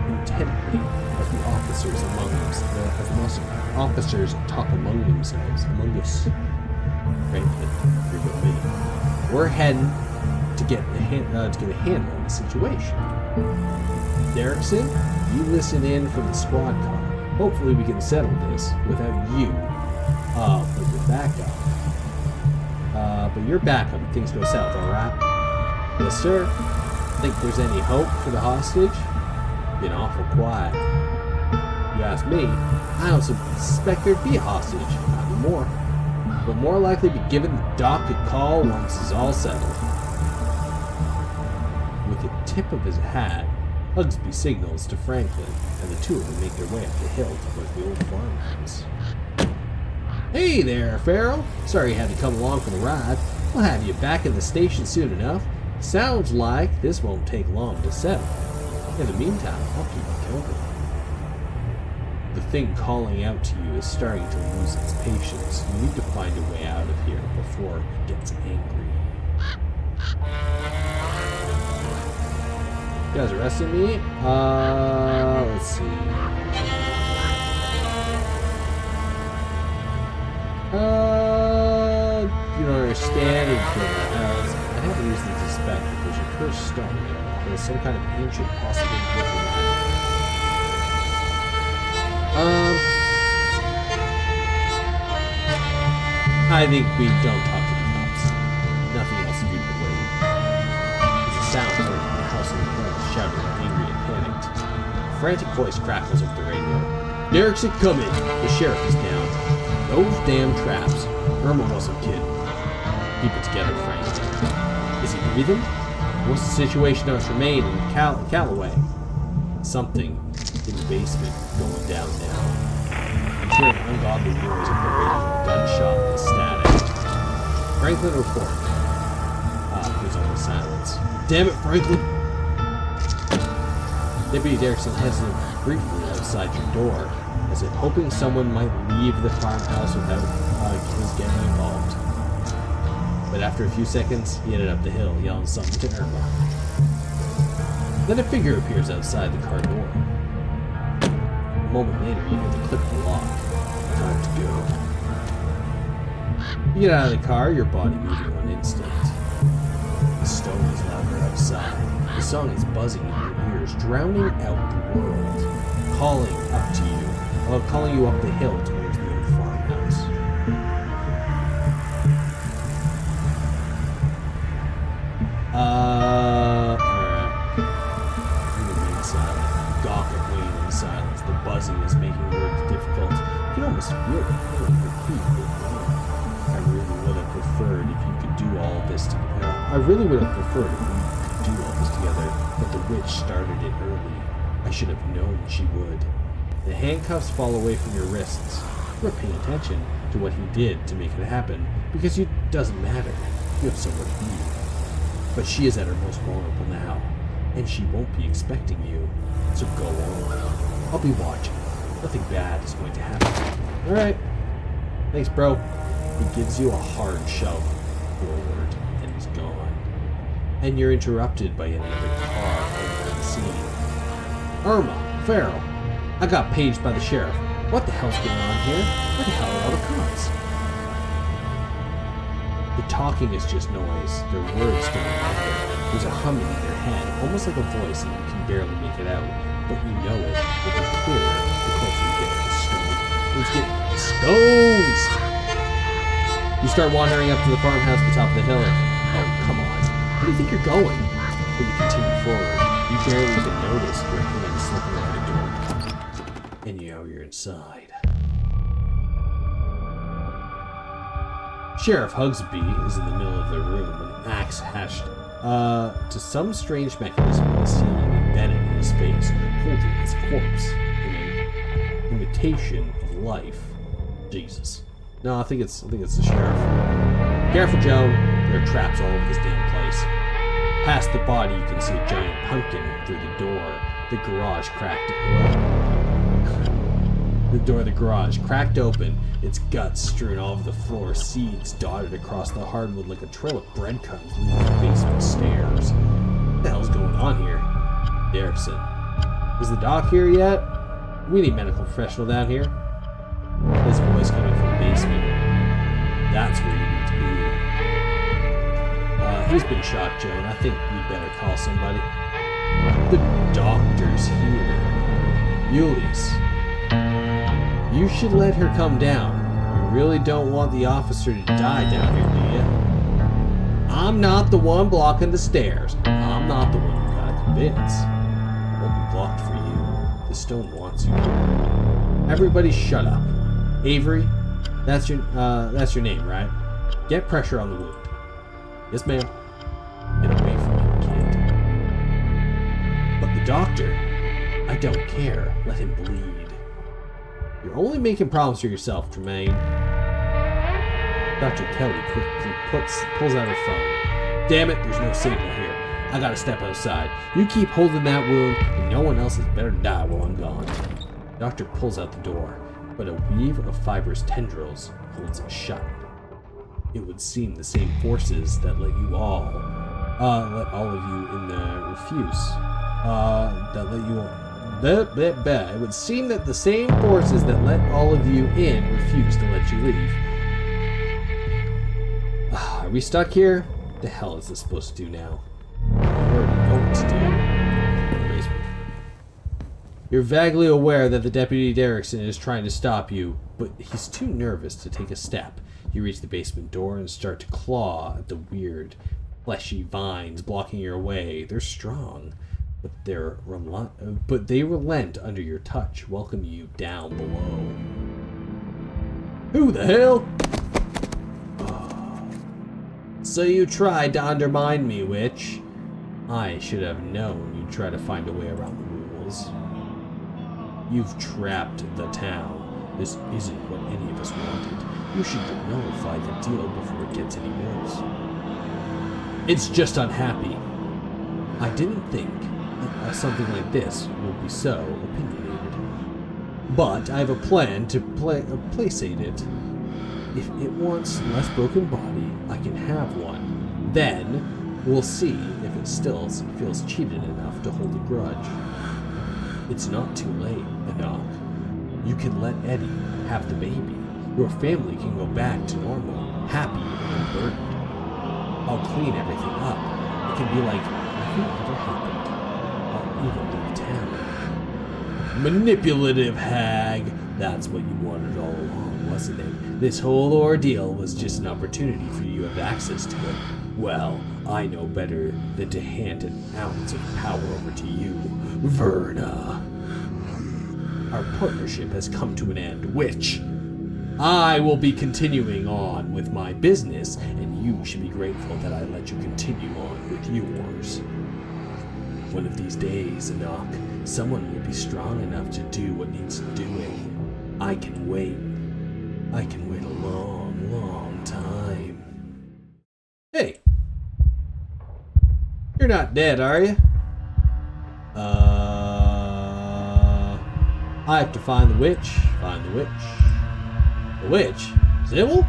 intently as the officers talk among themselves. Among us. Frankly, you're with me. We're heading to get a handle on the situation. Derrickson, you listen in from the squad car. Hopefully we can settle this without you with your backup. But your backup if things go south, alright? Yes, sir. Think there's any hope for the hostage? Been awful quiet. You ask me, I don't suspect there'd be a hostage. Not anymore. But more likely be giving the doc a call once it's all settled. With the tip of his hat, Hugsby signals to Franklin, and the two of them make their way up the hill towards the old farmhouse. Hey there, Farrell. Sorry you had to come along for the ride. We'll have you back in the station soon enough. Sounds like this won't take long to settle. In the meantime, I'll keep you company. The thing calling out to you is starting to lose its patience. You need to find a way out of here before it gets angry. You guys arrested me? Let's see. You don't understand anything. I have reason to suspect that there's a cursed stone or some kind of ancient possibility of I think we don't talk to the cops. Nothing else to do but wait. There's a sound coming from the house on the hill, shouting, angry and panicked. A frantic voice crackles over the radio. Derrickson, come in. The sheriff is down. Those damn traps. Irma wasn't kidding. Keep it together, Frank. Is he breathing? What's the situation on Tremaine and Callaway? Something in the basement going down now. I'm hearing ungodly noise of the radio, gunshot and static. Franklin report. There's only silence. Damn it, Franklin! Deputy Derrickson hesitated briefly outside your door, as if hoping someone might leave the farmhouse without his getting involved. But after a few seconds, he headed up the hill, yelling something to Irma. Then a figure appears outside the car door. A moment later, you hear the click of the lock. Time to go. You get out of the car, your body moving on instinct. The stone is louder outside. The song is buzzing in your ears, drowning out the world, calling you up the hill towards the old farmhouse. Alright. You remain silent. Gawk at Wayne in silence. The buzzing is making words difficult. You can almost feel it. I really would have preferred if you could do all this together. But the witch started it early. I should have known she would. The handcuffs fall away from your wrists. You weren't paying attention to what he did to make it happen, because it doesn't matter. You have somewhere to be. But she is at her most vulnerable now, and she won't be expecting you. So go on. I'll be watching. Nothing bad is going to happen. Alright. Thanks, bro. He gives you a hard shove forward, and he's gone. And you're interrupted by another car over the scene. Irma, Feral, I got paged by the sheriff. What the hell's going on here? Where the hell are all the cops? The talking is just noise. Their words don't matter. There's a humming in their head, almost like a voice, and you can barely make it out. But you know it will be clearer the closer you get to the stone. Let's get stones! You start wandering up to the farmhouse at the top of the hill. Oh, come on. Where do you think you're going? But you continue forward. You barely even notice your hand slipping out the door. And now you're inside. Sheriff Hugsby is in the middle of the room, an axe hashed to some strange mechanism on the ceiling embedded in his face, holding his corpse in an imitation of life. Jesus. No, I think it's the sheriff. Careful, Joan. There are traps all over this damn place. Past the body, you can see a giant pumpkin through the door. The garage cracked. The door of the garage cracked open, its guts strewn all over the floor, seeds dotted across the hardwood like a trail of breadcrumbs leading to the basement stairs. What the hell's going on here? Derrickson. Is the doc here yet? We need a medical professional down here. His voice coming from the basement. That's where you need to be. He's been shot, Joan. I think you'd better call somebody. The doctor's here. Ulysses. You should let her come down. You really don't want the officer to die down here, do you? I'm not the one blocking the stairs. I'm not the one you gotta convince. It won't be blocked for you. The stone wants you here. Everybody shut up. Avery, that's your name, right? Get pressure on the wound. Yes, ma'am. Get away from him, kid. But the doctor, I don't care. Let him bleed. You're only making problems for yourself, Tremaine. Dr. Kelly quickly pulls out her phone. Damn it, there's no signal here. I gotta step outside. You keep holding that wound, and no one else has better die while I'm gone. Doctor pulls out the door, but a weave of fibrous tendrils holds it shut. It would seem the same forces that let all of you in the refuse, It would seem that the same forces that let all of you in refuse to let you leave. Are we stuck here? What the hell is this supposed to do now? Where are we going to do? Basement. You're vaguely aware that the Deputy Derrickson is trying to stop you, but he's too nervous to take a step. You reach the basement door and start to claw at the weird, fleshy vines blocking your way. They're strong. But they relent under your touch, welcome you down below. Who the hell? Oh. So you tried to undermine me, witch. I should have known you'd try to find a way around the rules. You've trapped the town. This isn't what any of us wanted. You should nullify the deal before it gets any worse. It's just unhappy. I didn't think something like this would be so opinionated. But I have a plan to placate it. If it wants less broken body, I can have one. Then we'll see if it still feels cheated enough to hold a grudge. It's not too late, Enoch. You can let Eddie have the baby. Your family can go back to normal, happy and unburdened. I'll clean everything up. It can be like nothing ever happened. Even leave town. Manipulative hag. That's what you wanted all along, wasn't it? This whole ordeal was just an opportunity for you to have access to it. Well, I know better than to hand an ounce of power over to you, Verna. Our partnership has come to an end, which I will be continuing on with my business, and you should be grateful that I let you continue on with yours. One of these days, Enoch, Someone will be strong enough to do what needs doing. I can wait. I can wait a long, long time. Hey! You're not dead, are you? I have to find the witch. Find the witch. The witch? Sybil?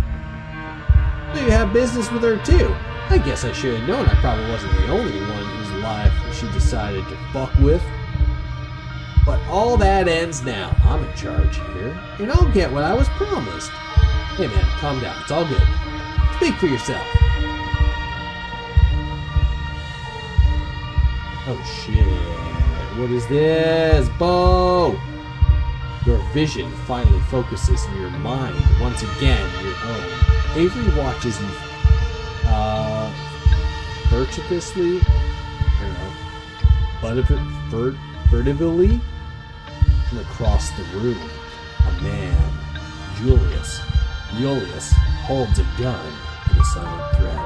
So you have business with her too. I guess I should have known I probably wasn't the only one whose life she decided to fuck with. But all that ends now. I'm in charge here, and I'll get what I was promised. Hey man, calm down. It's all good. Speak for yourself. Oh shit. What is this? Bo! Your vision finally focuses in your mind, once again your own. Avery watches you furtively, furtively from across the room. A man, Julius, holds a gun in a silent threat.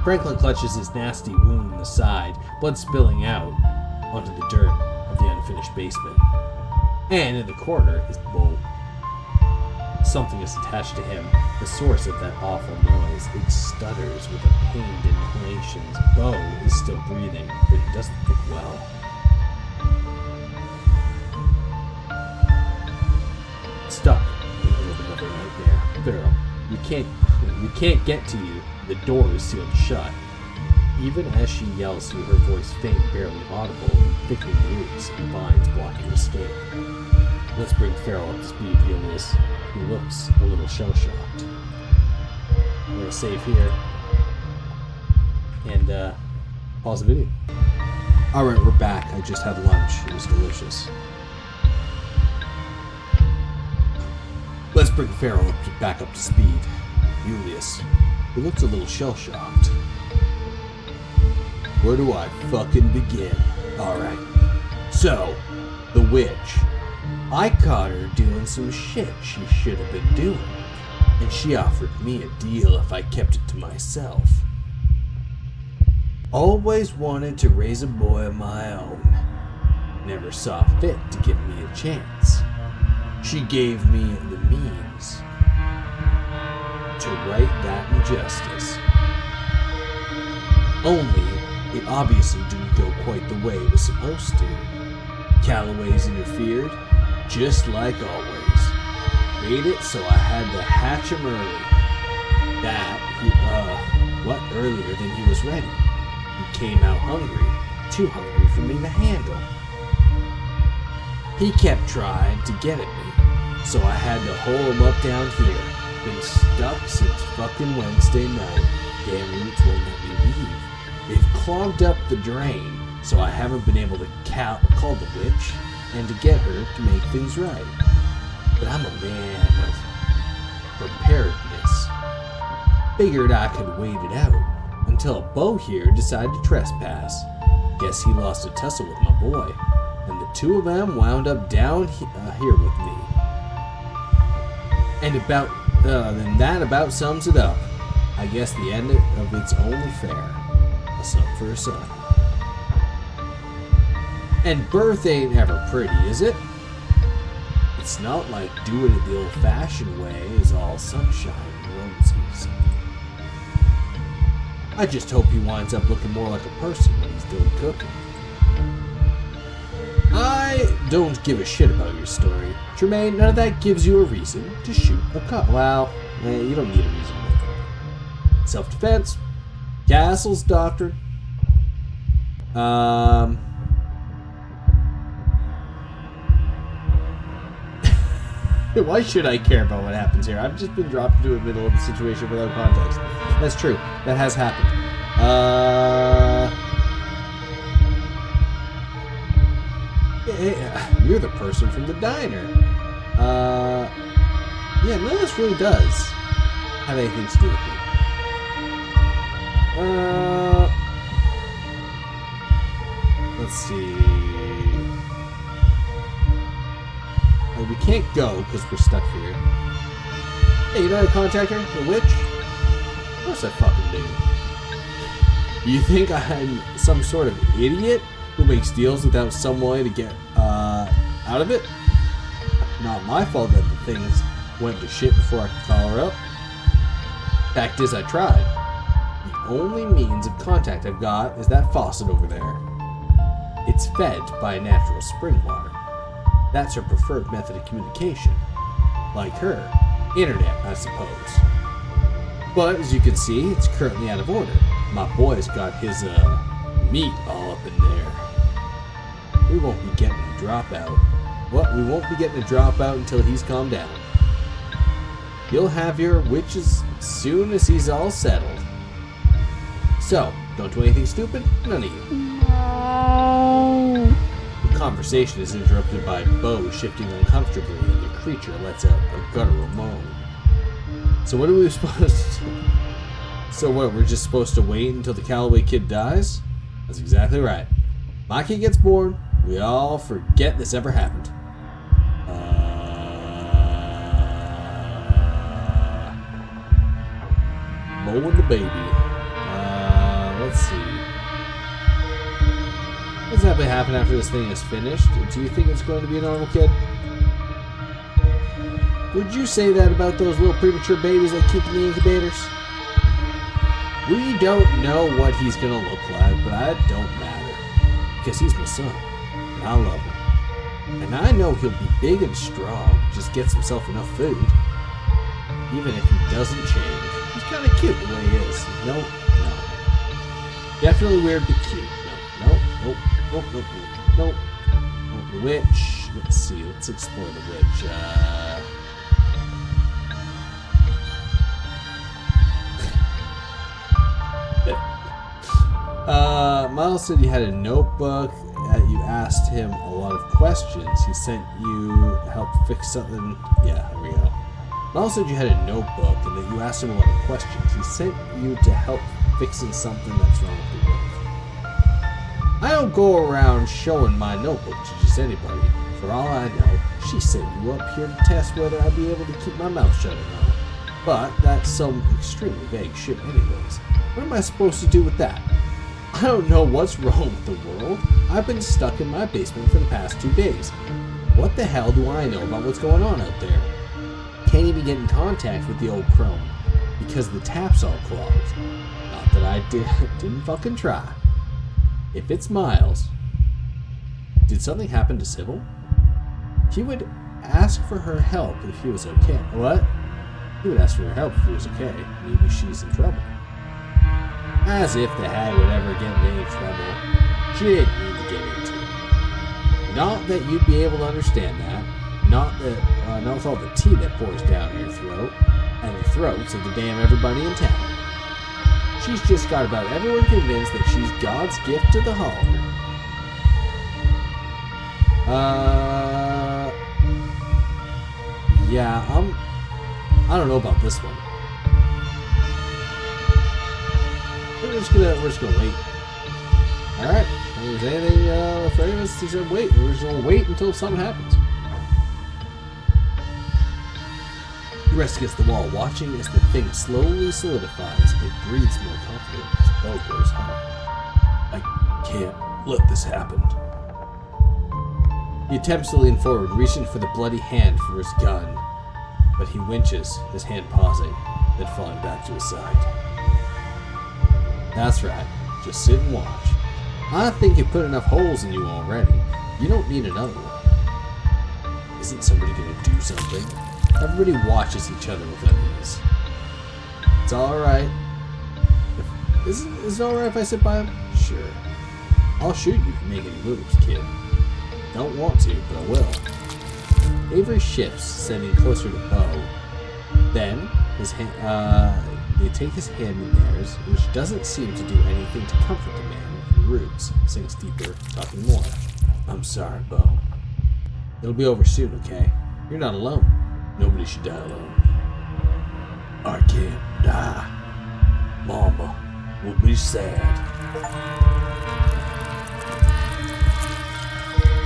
Franklin clutches his nasty wound in the side, blood spilling out onto the dirt of the unfinished basement. And in the corner is Bo. Something is attached to him, the source of that awful noise. It stutters with a pained inhalation. Bo is still breathing, but he doesn't look well. Stuck in the middle of another nightmare. Feral, we can't get to you. The door is sealed shut. Even as she yells through her voice faint, barely audible, thickening roots and vines block your escape. Let's bring Feral up to speed, Julius. He looks a little shell-shocked. We're gonna save here. And, pause the video. Alright, we're back. I just had lunch. It was delicious. Let's bring Feral back up to speed. Julius. He looks a little shell-shocked. Where do I fucking begin? Alright. So, the witch. I caught her doing some shit she should have been doing, and she offered me a deal if I kept it to myself. Always wanted to raise a boy of my own. Never saw fit to give me a chance. She gave me the means to right that injustice. Only, it obviously didn't go quite the way it was supposed to. Calloway's interfered, just like always. Made it so I had to hatch him early. Earlier than he was ready. He came out hungry, too hungry for me to handle. He kept trying to get at me, so I had to hole him up down here. Been stuck since fucking Wednesday night. Damn roots won't let me leave. They've clogged up the drain, so I haven't been able to call the witch and to get her to make things right. But I'm a man of preparedness. Figured I could wait it out until a Bo here decided to trespass. Guess he lost a tussle with my boy, and the two of them wound up down here with me. And then that about sums it up. I guess the end of it's only fair. A son for a son. And birth ain't ever pretty, is it? It's not like doing it the old-fashioned way is all sunshine and roses. I just hope he winds up looking more like a person when he's doing cooking. I don't give a shit about your story. Tremaine, none of that gives you a reason to shoot a cop. Well, you don't need a reason. Self-defense. Castle's doctrine. Why should I care about what happens here? I've just been dropped into the middle of the situation without context. That's true. That has happened. Yeah, you're the person from the diner. Yeah, none of this really does have anything to do with me. Let's see. We can't go because we're stuck here. Hey, you know how to contact her? The witch? Of course I fucking do. You think I'm some sort of idiot who Who makes deals without some way to get out of it? Not my fault that the things went to shit before I could call her up. Fact is, I tried. The only means of contact I've got is that faucet over there. It's fed by natural spring water. That's her preferred method of communication. Like her, internet, I suppose. But as you can see, it's currently out of order. My boy's got his meat all up in there. We won't be getting a dropout. Well, we won't be getting a dropout until he's calmed down. You'll have your witches as soon as he's all settled. So, don't do anything stupid, none of you. No. The conversation is interrupted by Bo shifting uncomfortably and the creature lets out a guttural moan. So what are we supposed to do? So what, we're just supposed to wait until the Callaway kid dies? That's exactly right. My kid gets born, we all forget this ever happened. Mo and the baby. Let's see. What's going to happen after this thing is finished? Do you think it's going to be a normal kid? Would you say that about those little premature babies that keep in the incubators? We don't know what he's going to look like, but that don't matter. Because he's my son, and I love him. And I know he'll be big and strong, just gets himself enough food. Even if he doesn't change. He's kind of cute the way he is. No. Definitely weird, but cute. No. The witch. Let's see. Let's explore the witch. Miles said you had a notebook. You asked him a lot of questions. He sent you help fix something. Yeah, there we go. Miles said you had a notebook and that you asked him a lot of questions. He sent you to help fixing something that's wrong with the world. I don't go around showing my notebook to just anybody. For all I know, she sent you up here to test whether I'd be able to keep my mouth shut or not. But that's some extremely vague shit anyways. What am I supposed to do with that? I don't know what's wrong with the world. I've been stuck in my basement for the past 2 days. What the hell do I know about what's going on out there? Can't even get in contact with the old crone because the tap's all clogged. Not that I didn't fucking try. If it's Miles, did something happen to Sybil? He would ask for her help if he was okay. What? He would ask for her help if he was okay. Maybe she's in trouble. As if the hag would ever get in any trouble. She didn't need to get into it. Not that you'd be able to understand that. Not with all the tea that pours down your throat and the throats of the damn everybody in town. She's just got about everyone convinced that she's God's gift to the holler. Yeah, I don't know about this one. We're just gonna wait. Alright. If there's anything for any of us, he said wait. We're just gonna wait until something happens. He rests against the wall, watching as the thing slowly solidifies. It breathes more confident as Bo goes home. I can't let this happen. He attempts to lean forward, reaching for the bloody hand for his gun. But he winches, his hand pausing, then falling back to his side. That's right. Just sit and watch. I think you put enough holes in you already. You don't need another one. Isn't somebody gonna do something? Everybody watches each other with unease. It's alright. Is it alright if I sit by him? Sure. I'll shoot you if you make any moves, kid. Don't want to, but I will. Avery shifts, sending closer to Bo. Then, they take his hand in theirs, which doesn't seem to do anything to comfort the man. He roots, sinks deeper, talking more. I'm sorry, Bo. It'll be over soon, okay? You're not alone. Nobody should die alone. I can't die. Mama will be sad.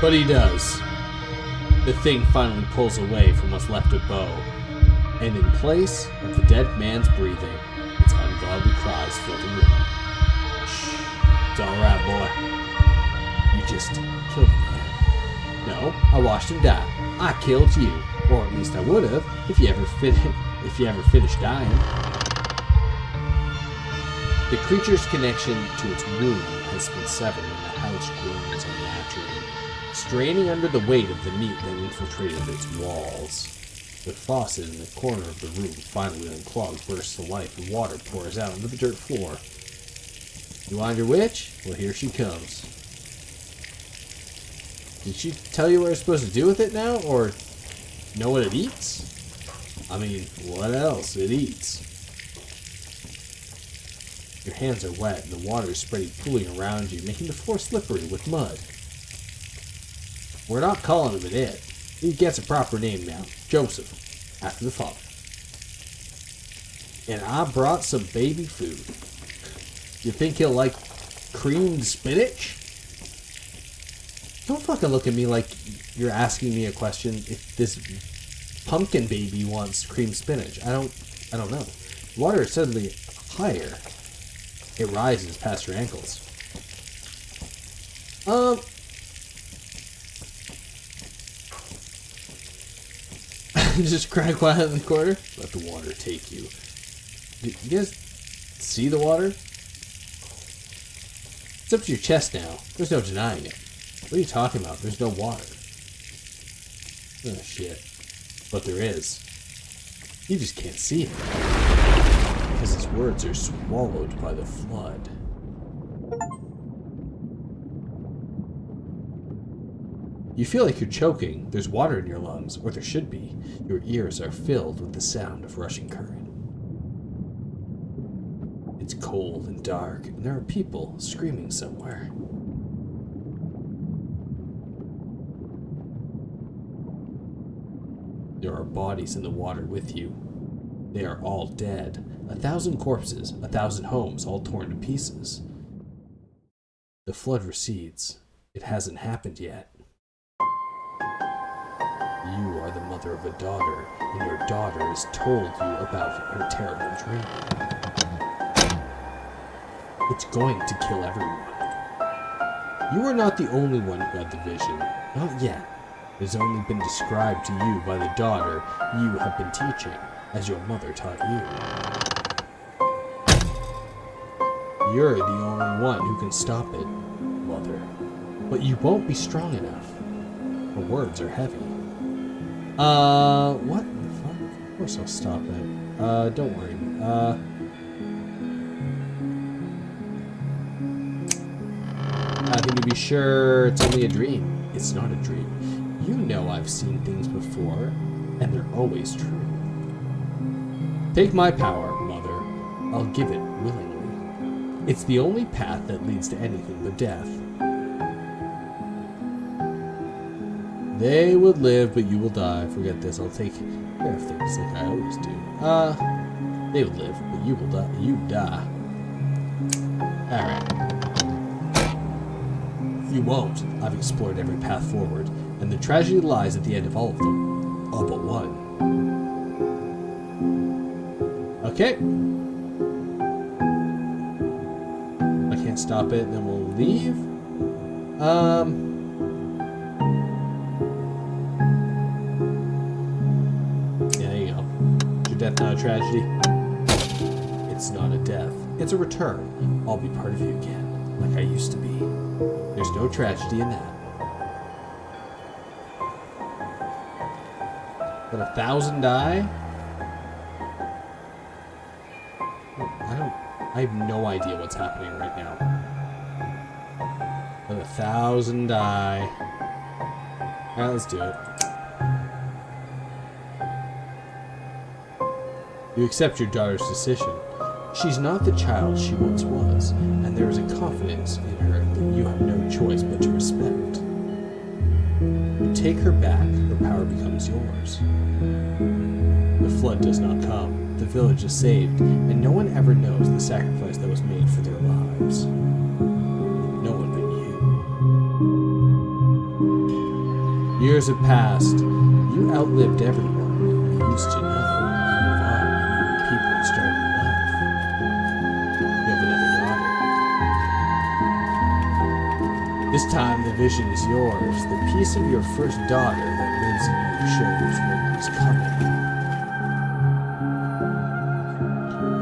But he does. The thing finally pulls away from what's left of Bo, and in place of the dead man's breathing, its ungodly cries fill the room. Shh. It's alright, boy. You just killed him. No, I watched him die. I killed you. Or at least I would have, if you ever finished dying. The creature's connection to its womb has been severed and the house groans unnaturally, straining under the weight of the meat that infiltrated its walls. The faucet in the corner of the room finally unclogged, bursts to life, and water pours out onto the dirt floor. You want your witch? Well, here she comes. Did she tell you what you're supposed to do with it now, or know what it eats? I mean, what else? It eats. Your hands are wet, and the water is spreading pooling around you, making the floor slippery with mud. We're not calling him an it. He gets a proper name now. Joseph, after the father. And I brought some baby food. You think he'll like creamed spinach? Don't fucking look at me like you're asking me a question if this pumpkin baby wants creamed spinach. I don't know. Water is suddenly higher. It rises past your ankles. Just cry quiet in the corner. Let the water take you. You guys see the water? It's up to your chest now. There's no denying it. What are you talking about? There's no water. Oh, shit. But there is. You just can't see it. Because his words are swallowed by the flood. You feel like you're choking. There's water in your lungs, or there should be. Your ears are filled with the sound of rushing current. It's cold and dark, and there are people screaming somewhere. There are bodies in the water with you. They are all dead. 1,000 corpses, 1,000 homes, all torn to pieces. The flood recedes. It hasn't happened yet. You are the mother of a daughter, and your daughter has told you about her terrible dream. It's going to kill everyone. You are not the only one who had the vision. Not yet. It has only been described to you by the daughter you have been teaching, as your mother taught you. You're the only one who can stop it, mother. But you won't be strong enough. Her words are heavy. What the fuck? Of course I'll stop it. Don't worry. How can you be sure it's only a dream? It's not a dream. You know I've seen things before, and they're always true. Take my power, mother. I'll give it willingly. It's the only path that leads to anything but death. They would live, but you will die. Forget this. I'll take care of things like I always do. They would live, but you will die. You die. Alright. You won't. I've explored every path forward, and the tragedy lies at the end of all of them. All but one. Okay. I can't stop it, and then we'll leave. Yeah, there you go. Is your death not a tragedy? It's not a death. It's a return. I'll be part of you again, like I used to be. There's no tragedy in that. But 1,000 die? I have no idea what's happening right now. But 1,000 die. Alright, let's do it. You accept your daughter's decision. She's not the child she once was, and there is a confidence in her that you have no choice but to respect. You take her back, her power becomes yours. The flood does not come. The village is saved, and no one ever knows the sacrifice that was made for their lives. No one but you. Years have passed. You outlived everyone you used to know. You move on, and new people start new life. You have another daughter. This time the vision is yours. The piece of your first daughter that lives in you shows what is coming.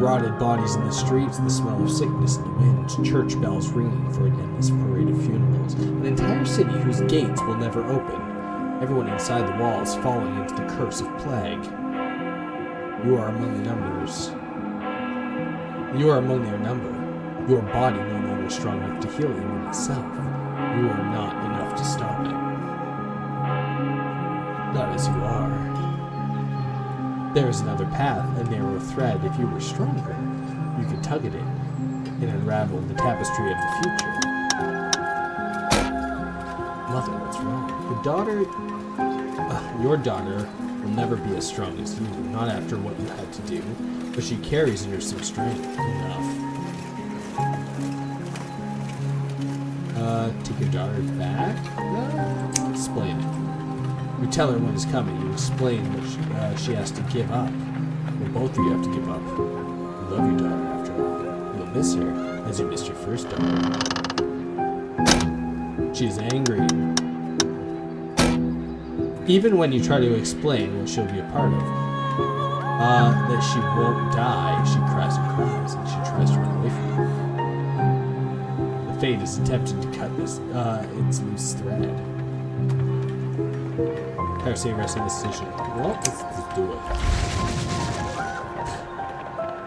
Rotted bodies in the streets, the smell of sickness in the wind, church bells ringing for an endless parade of funerals. An entire city whose gates will never open. Everyone inside the walls falling into the curse of plague. You are among the numbers. You are among their number. Your body no longer strong enough to heal even itself. You are not enough to stop it. Not as you are. There is another path, a narrow thread. If you were stronger, you could tug at it and unravel the tapestry of the future. Mother, what's wrong? Your daughter will never be as strong as you, not after what you had to do, but she carries in her some strength enough. Take your daughter back? Explain it. You tell her when it's coming. You explain what she has to give up. Well, both of you have to give up. You love your daughter, after all. You'll miss her, as you missed your first daughter. She is angry. Even when you try to explain what she'll be a part of, that she won't die, she cries and cries, and she tries to run away from you. The fate is attempting to cut this, its loose thread. Say rest on this decision. Well, let's do it.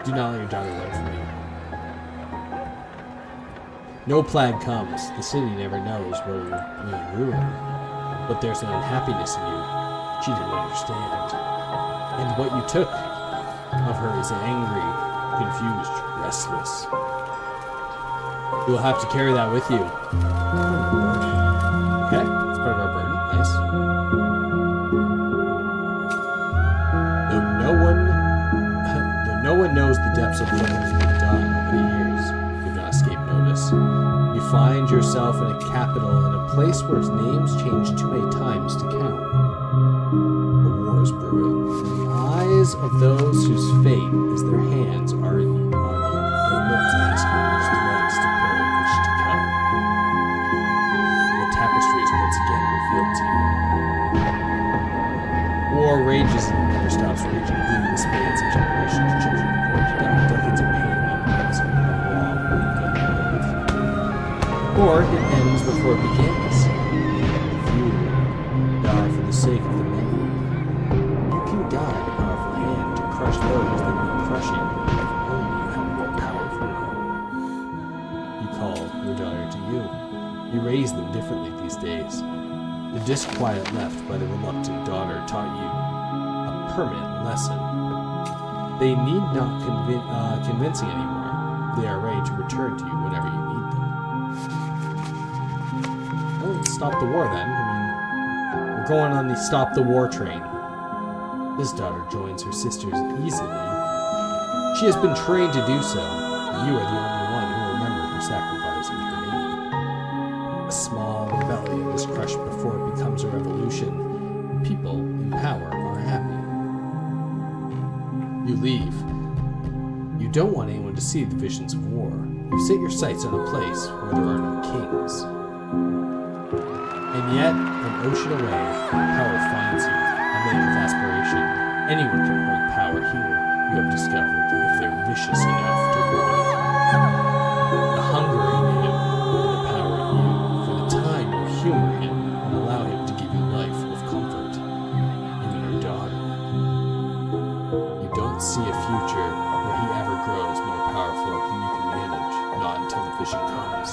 Do not let your daughter run from you. No plague comes. The city never knows where we ruin. But there's an unhappiness in you. She didn't understand. And what you took of her is angry, confused, restless. You will have to carry that with you. Okay, it's part of our burden. Nice. Though no one knows the depths of what has been done over the years, you have not escaped notice. You find yourself in a capital, in a place where its names change too many times to count. A war is brewing. The eyes of those whose fate is their hands are on you. Their lips ask you which threads to pull, which to cut. The tapestry is once again revealed to you. War rages and never stops raging, bleeding the spans of generations, children poured to die, decades of pain and unrest, or it ends before it begins. Few die for the sake of the many. You can guide a powerful hand to crush those that need crushing, if only you have more powerful one. You call your daughter to you. You raise them differently these days. The disquiet left by the reluctant daughter taught you a permanent lesson. They need not convincing anymore. They are ready to return to you whenever you need them. Well, let's stop the war then. We're going on the stop the war train. This daughter joins her sisters easily. She has been trained to do so. You are the only one who remembered her sacrifice in her name. A small rebellion is crushed before it becomes a revolution. People in power are happy. You leave. You don't want anyone to see the visions of war. You set your sights on a place where there are no kings. And yet, an ocean away, power finds you, a man with aspiration. Anyone can hold power here, you have discovered, if they're vicious enough to rule. The hunger in him, and the power in you. For the time, you humor him and allow him to give you life with comfort. Even your daughter. You don't see a future where he ever grows more powerful than you can manage, not until the vision comes.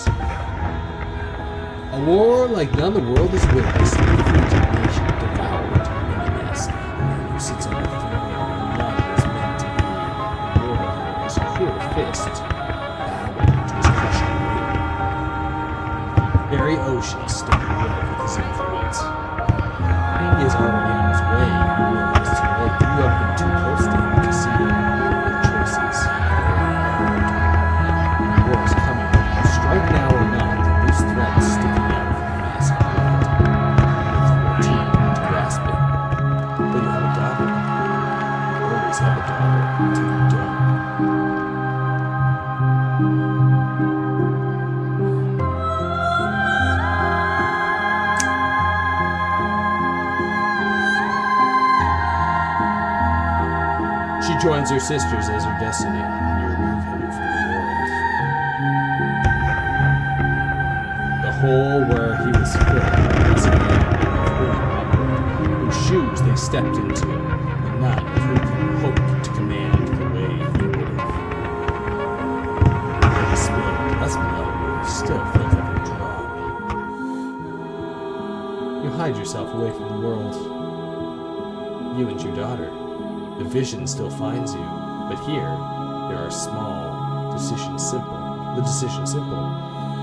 A war like none the world has witnessed, a fugitive nation devoured in the nest. Who sits on the throne and none is meant to be. A war with his cruel fist, bowing to his crushing weight. Very ocean still in love with his influence. He is already on his way, you realize too late. You have been too close to him to see your choices. War is coming. Strike now or not, the loose thread is sticking out from the mass of blood. With 14 to grasp it. But you have a daughter. You always have a daughter until you don't. joins her sisters as her destiny, and you remove him from the world. The hole where he was filled was a man whose shoes they stepped into, and none of whom can hope to command the way he would have. Where he spilled less blood, still felt like a drop. You hide yourself away from the world. You and your daughter. The vision still finds you, but here, there are small, decisions simple. The decisions simple.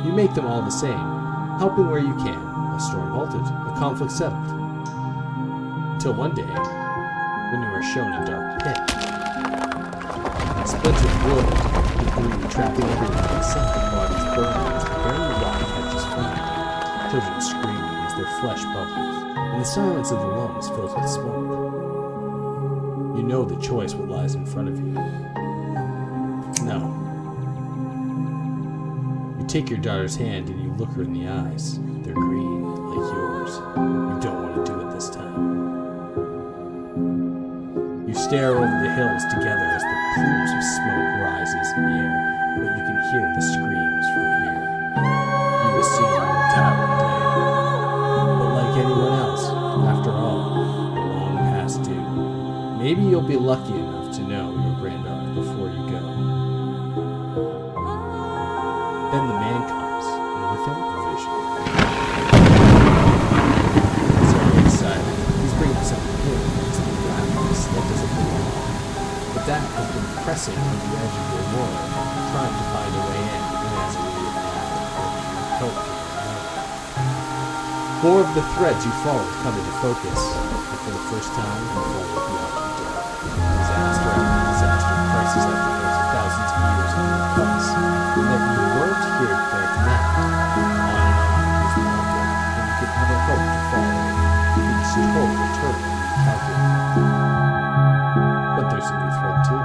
You make them all the same, helping where you can. A storm halted, a conflict settled. Until one day, when you are shown a dark pit. Splintered wood, debris trapping everything, sunken bodies burning as the very rock catches fire. Children screaming as their flesh bubbles, and the silence of the lungs fills with smoke. You know the choice what lies in front of you. No. You take your daughter's hand and you look her in the eyes. They're green, like yours. You don't want to do it this time. You stare over the hills together as the plumes of smoke rises in the air, but you can hear the screams from here. You assume you will die one day. But like anyone else, after all, you're long past due. Maybe you'll be lucky enough to know your granddaughter before you go. Then the man comes, and with him a vision. He's very excited. He's bringing something new. It's the blackness that doesn't belong. But that has been pressing on the edge of your world, trying to find a way in, and as it is now, hope for your life. More of the threads you followed come into focus, and for the first time, you follow beyond. Disaster after disaster, crisis after crisis, thousands of years on your place, and that you weren't here to connect now. On and on is the wonder, and you could have a hope to follow. You could just hope to turn and calculate. But there's a new thread too.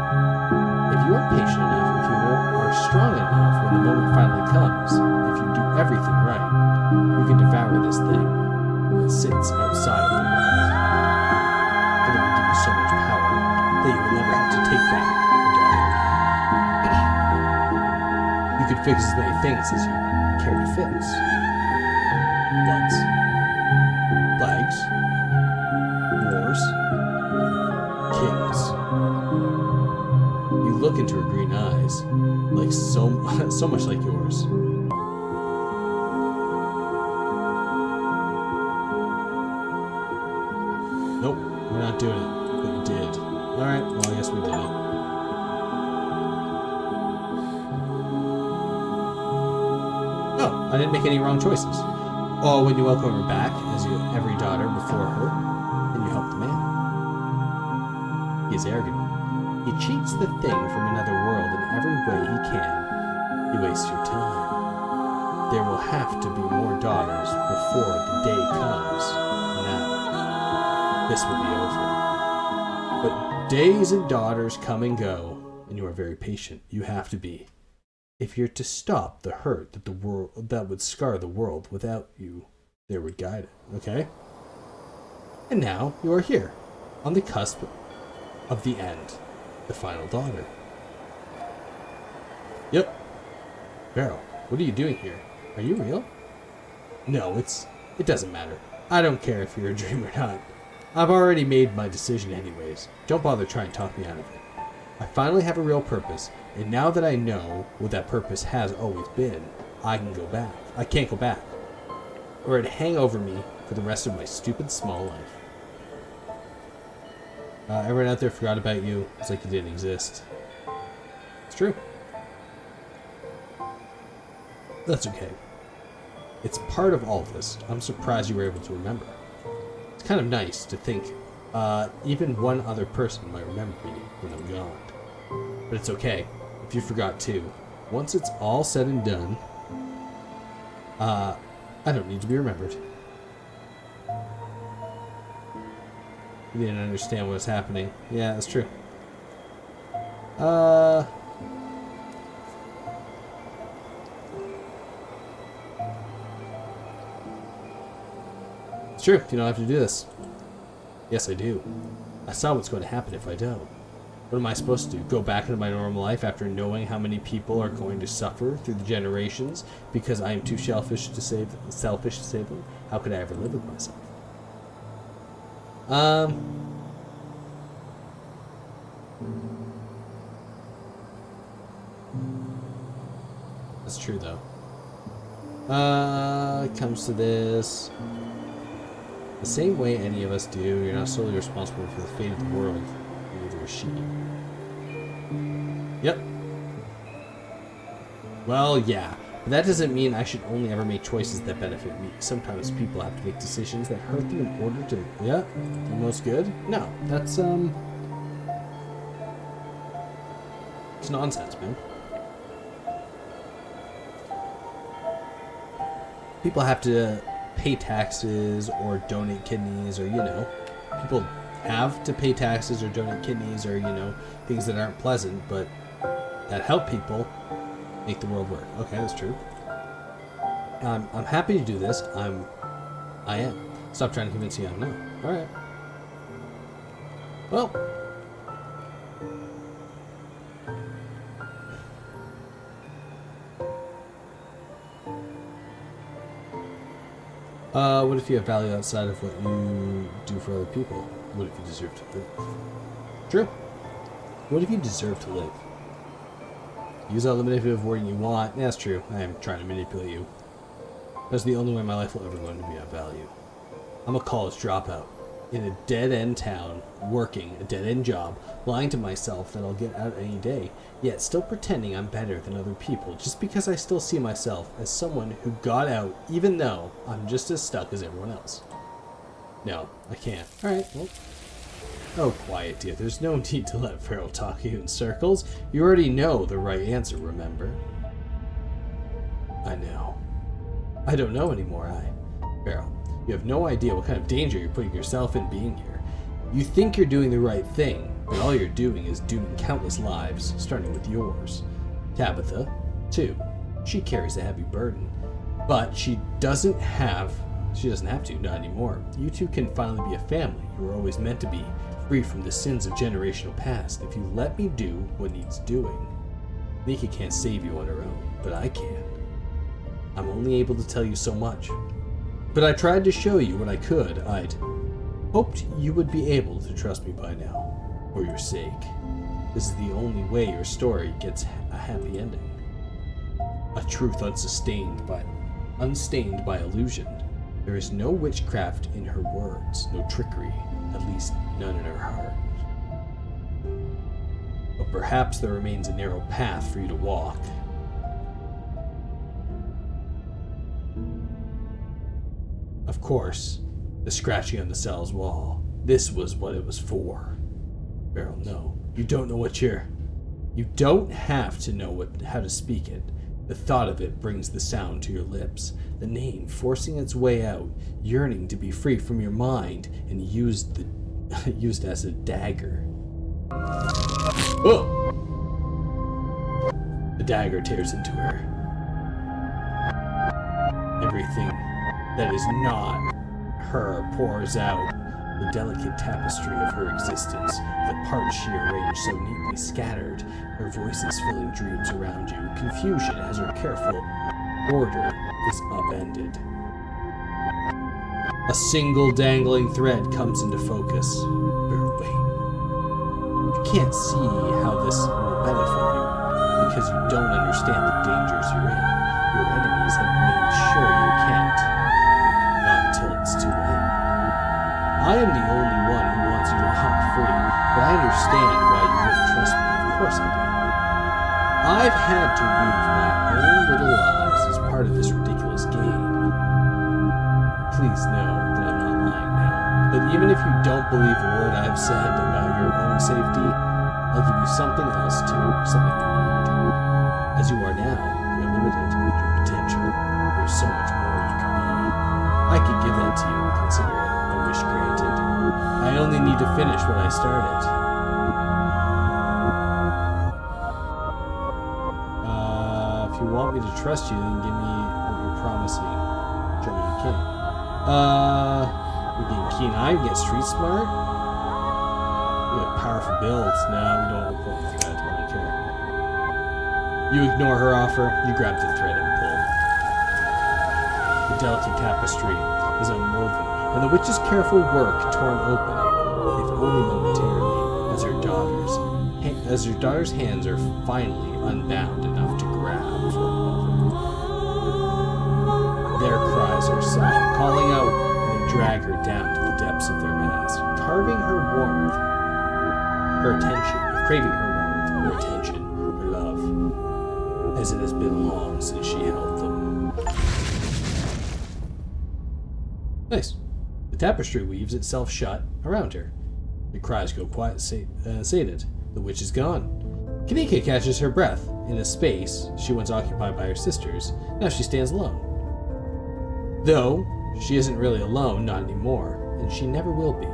If you are patient enough, if you are strong enough when the moment finally comes, if you do everything right, you can devour this thing that sits outside of the world. And it will give you so much power that you will never have to take back a daughter. You could fix as many things as you care to fix. Bloods, plagues, wars, kings. You look into her green eyes, like so much like yours. Nope, we're not doing it. But you did. Alright, well I guess we did it. Oh, I didn't make any wrong choices. Oh, when you welcome her back, as you every daughter before her, and you help the man. He is arrogant. He cheats the thing from another world in every way he can. You waste your time. There will have to be more daughters before the day comes. Now, this will be over. But days and daughters come and go, and you are very patient. You have to be. If you're to stop the hurt that would scar the world without you, there would guide it. Okay? And now you are here, on the cusp of the end, the final daughter. Yep. Feral, what are you doing here? Are you real? No, it doesn't matter. I don't care if you're a dream or not. I've already made my decision anyways. Don't bother trying to talk me out of it. I finally have a real purpose, and now that I know what that purpose has always been, I can go back. I can't go back. Or it'd hang over me for the rest of my stupid small life. Everyone out there forgot about you. It's like you didn't exist. It's true. That's okay. It's part of all of this. I'm surprised you were able to remember. It's kind of nice to think even one other person might remember me when I'm gone. But it's okay if you forgot too. Once it's all said and done, I don't need to be remembered. You didn't understand what was happening. Yeah, that's true. It's true. You don't have to do this. Yes, I do. I saw what's going to happen if I don't. What am I supposed to do? Go back into my normal life after knowing how many people are going to suffer through the generations because I am too selfish to save them? How could I ever live with myself? That's true, though. It comes to this. The same way any of us do, you're not solely responsible for the fate of the world. Neither is she. Yep. Well, yeah. But that doesn't mean I should only ever make choices that benefit me. Sometimes people have to make decisions that hurt them in order to, yeah, the most good? No, that's, it's nonsense, man. People have to pay taxes or donate kidneys or, you know, people have to pay taxes or donate kidneys or, you know, things that aren't pleasant, but that help people make the world work. Okay, that's true. I'm happy to do this. I am. Stop trying to convince me I'm not. Alright. Well. What if you have value outside of what you do for other people? What if you deserve to live? True. What if you deserve to live? Use all the manipulative wording you want. Yeah, that's true. I am trying to manipulate you. That's the only way my life will ever going to be of value. I'm a college dropout. In a dead-end town, working a dead-end job, lying to myself that I'll get out any day, yet still pretending I'm better than other people just because I still see myself as someone who got out even though I'm just as stuck as everyone else. No, I can't. Alright, well. Oh, quiet, dear. There's no need to let Feral talk you in circles. You already know the right answer, remember? I know. I don't know anymore, Feral. You have no idea what kind of danger you're putting yourself in being here. You think you're doing the right thing, but all you're doing is dooming countless lives, starting with yours. Tabitha, too. She carries a heavy burden. But she doesn't have to, not anymore. You two can finally be a family. You were always meant to be, free from the sins of generational past, if you let me do what needs doing. Nika can't save you on her own, but I can. I'm only able to tell you so much. But I tried to show you what I could. I'd hoped you would be able to trust me by now, for your sake. This is the only way your story gets a happy ending. A truth unstained by illusion. There is no witchcraft in her words, no trickery, at least none in her heart. But perhaps there remains a narrow path for you to walk. Of course, the scratching on the cell's wall. This was what it was for. Feral, no. You don't know what you're... You don't have to know how to speak it. The thought of it brings the sound to your lips. The name forcing its way out, yearning to be free from your mind and used as a dagger. Oh! The dagger tears into her. Everything that is not her pours out, the delicate tapestry of her existence, the parts she arranged so neatly scattered, her voices filling dreams around you, confusion as her careful order is upended. A single dangling thread comes into focus. Wait. You can't see how this will benefit you, because you don't understand the dangers you're in. Your enemies have made sure you can't. Not until it's too late. I am the only one who wants you to walk free, but I understand why you wouldn't trust me. Of course I do. I've had to weave my own little lives as part of this ridiculous game. Please know that I'm not lying now, but even if you don't believe a word I've said about your own safety, I'll give you something else too, something you need. As you are now, you're limited in your potential. There's so much more you can be. I could give that to you and consider it a wish granted. I only need to finish what I started. If you want me to trust you, then give me what you're promising. Show me you can. You get keen eye, you get street smart. have powerful builds. No, we don't report the threat. I don't care. You ignore her offer. You grab the thread and pull. The delicate tapestry is unwoven, and the witch's careful work torn open, if only momentarily, as her daughter's hands are finally unbound enough to grab for a moment. Their cries are sung, calling out, and they drag her down to the depths of their mask, carving her warmth, her attention, craving her warmth, her attention, her love, as it has been long since she held them. Nice. The tapestry weaves itself shut around her. The cries go quiet, sated. The witch is gone. Kanika catches her breath. In a space she once occupied by her sisters, now she stands alone. Though, she isn't really alone, not anymore, and she never will be.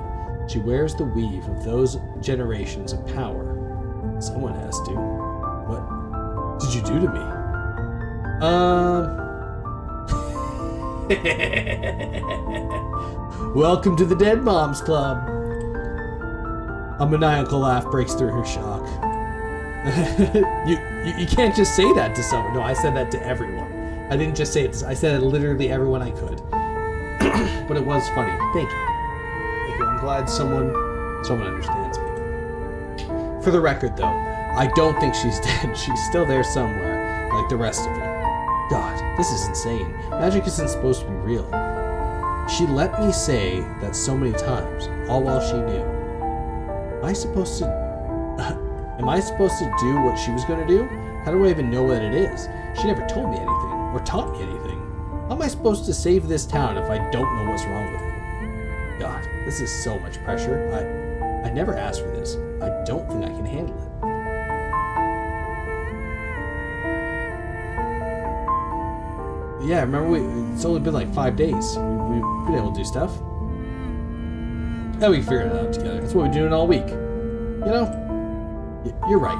She wears the weave of those generations of power. Someone has to. What did you do to me? Welcome to the Dead Moms Club. A maniacal laugh breaks through her shock. you can't just say that to someone. No, I said that to everyone. I didn't just say it. I said it to literally everyone I could. But it was funny. Thank you. Thank you. I'm glad someone understands me. For the record, though, I don't think she's dead. She's still there somewhere, like the rest of them. God, this is insane. Magic isn't supposed to be real. She let me say that so many times, all while she knew. Am I supposed to do what she was going to do? How do I even know what it is? She never told me anything, or taught me anything. How am I supposed to save this town if I don't know what's wrong with it? God, this is so much pressure. I never asked for this. I don't think I can handle it. Yeah, remember it's only been like 5 days. We've been able to do stuff. Yeah, we can figure it out together. That's what we're doing all week. You know? You're right.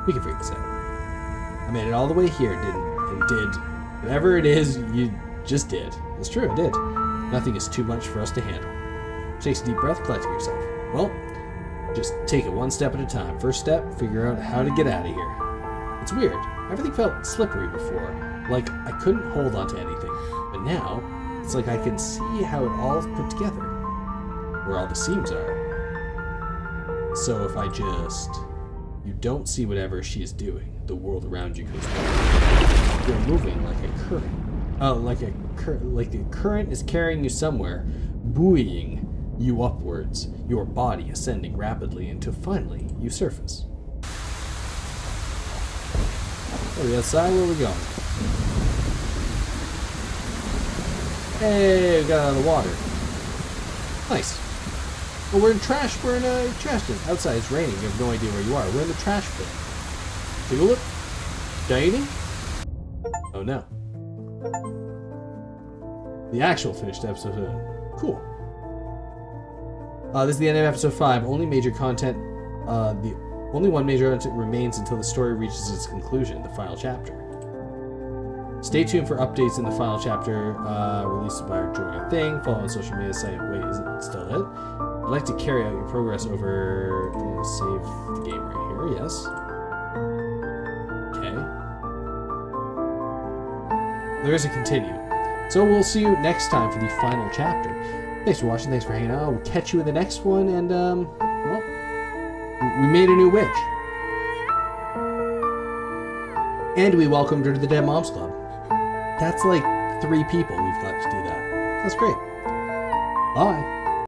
We can figure this out. I made it all the way here, and did whatever it is you just did. It's true, I did. Nothing is too much for us to handle. Takes a deep breath, collecting yourself. Well, just take it one step at a time. First step, figure out how to get out of here. It's weird. Everything felt slippery before, like I couldn't hold onto anything. But now, it's like I can see how it all put together. Where all the seams are. So if I just... You don't see whatever she is doing. The world around you goes by. You're moving like a current. Like the current is carrying you somewhere, buoying you upwards, your body ascending rapidly until finally you surface. Are we outside? Where are we going? Hey, we got out of the water. Nice. Well, we're in trash bin. Outside it's raining. You have no idea where you are. We're in the trash bin. Take a look. Dining? Oh no. The actual finished episode. Cool. This is the end of episode 5. Only major content. The only one major content remains until the story reaches its conclusion, the final chapter. Stay tuned for updates in the final chapter, released by Join a Thing. Follow on social media site. Wait, is it still it? I'd like to carry out your progress over. Save the game right here. Yes. Okay. There is a continue. So we'll see you next time for the final chapter. Thanks for watching. Thanks for hanging out. We'll catch you in the next one. And well, we made a new witch, and we welcomed her to the Dead Moms Club. That's like 3 people we've got to do that. That's great. Bye.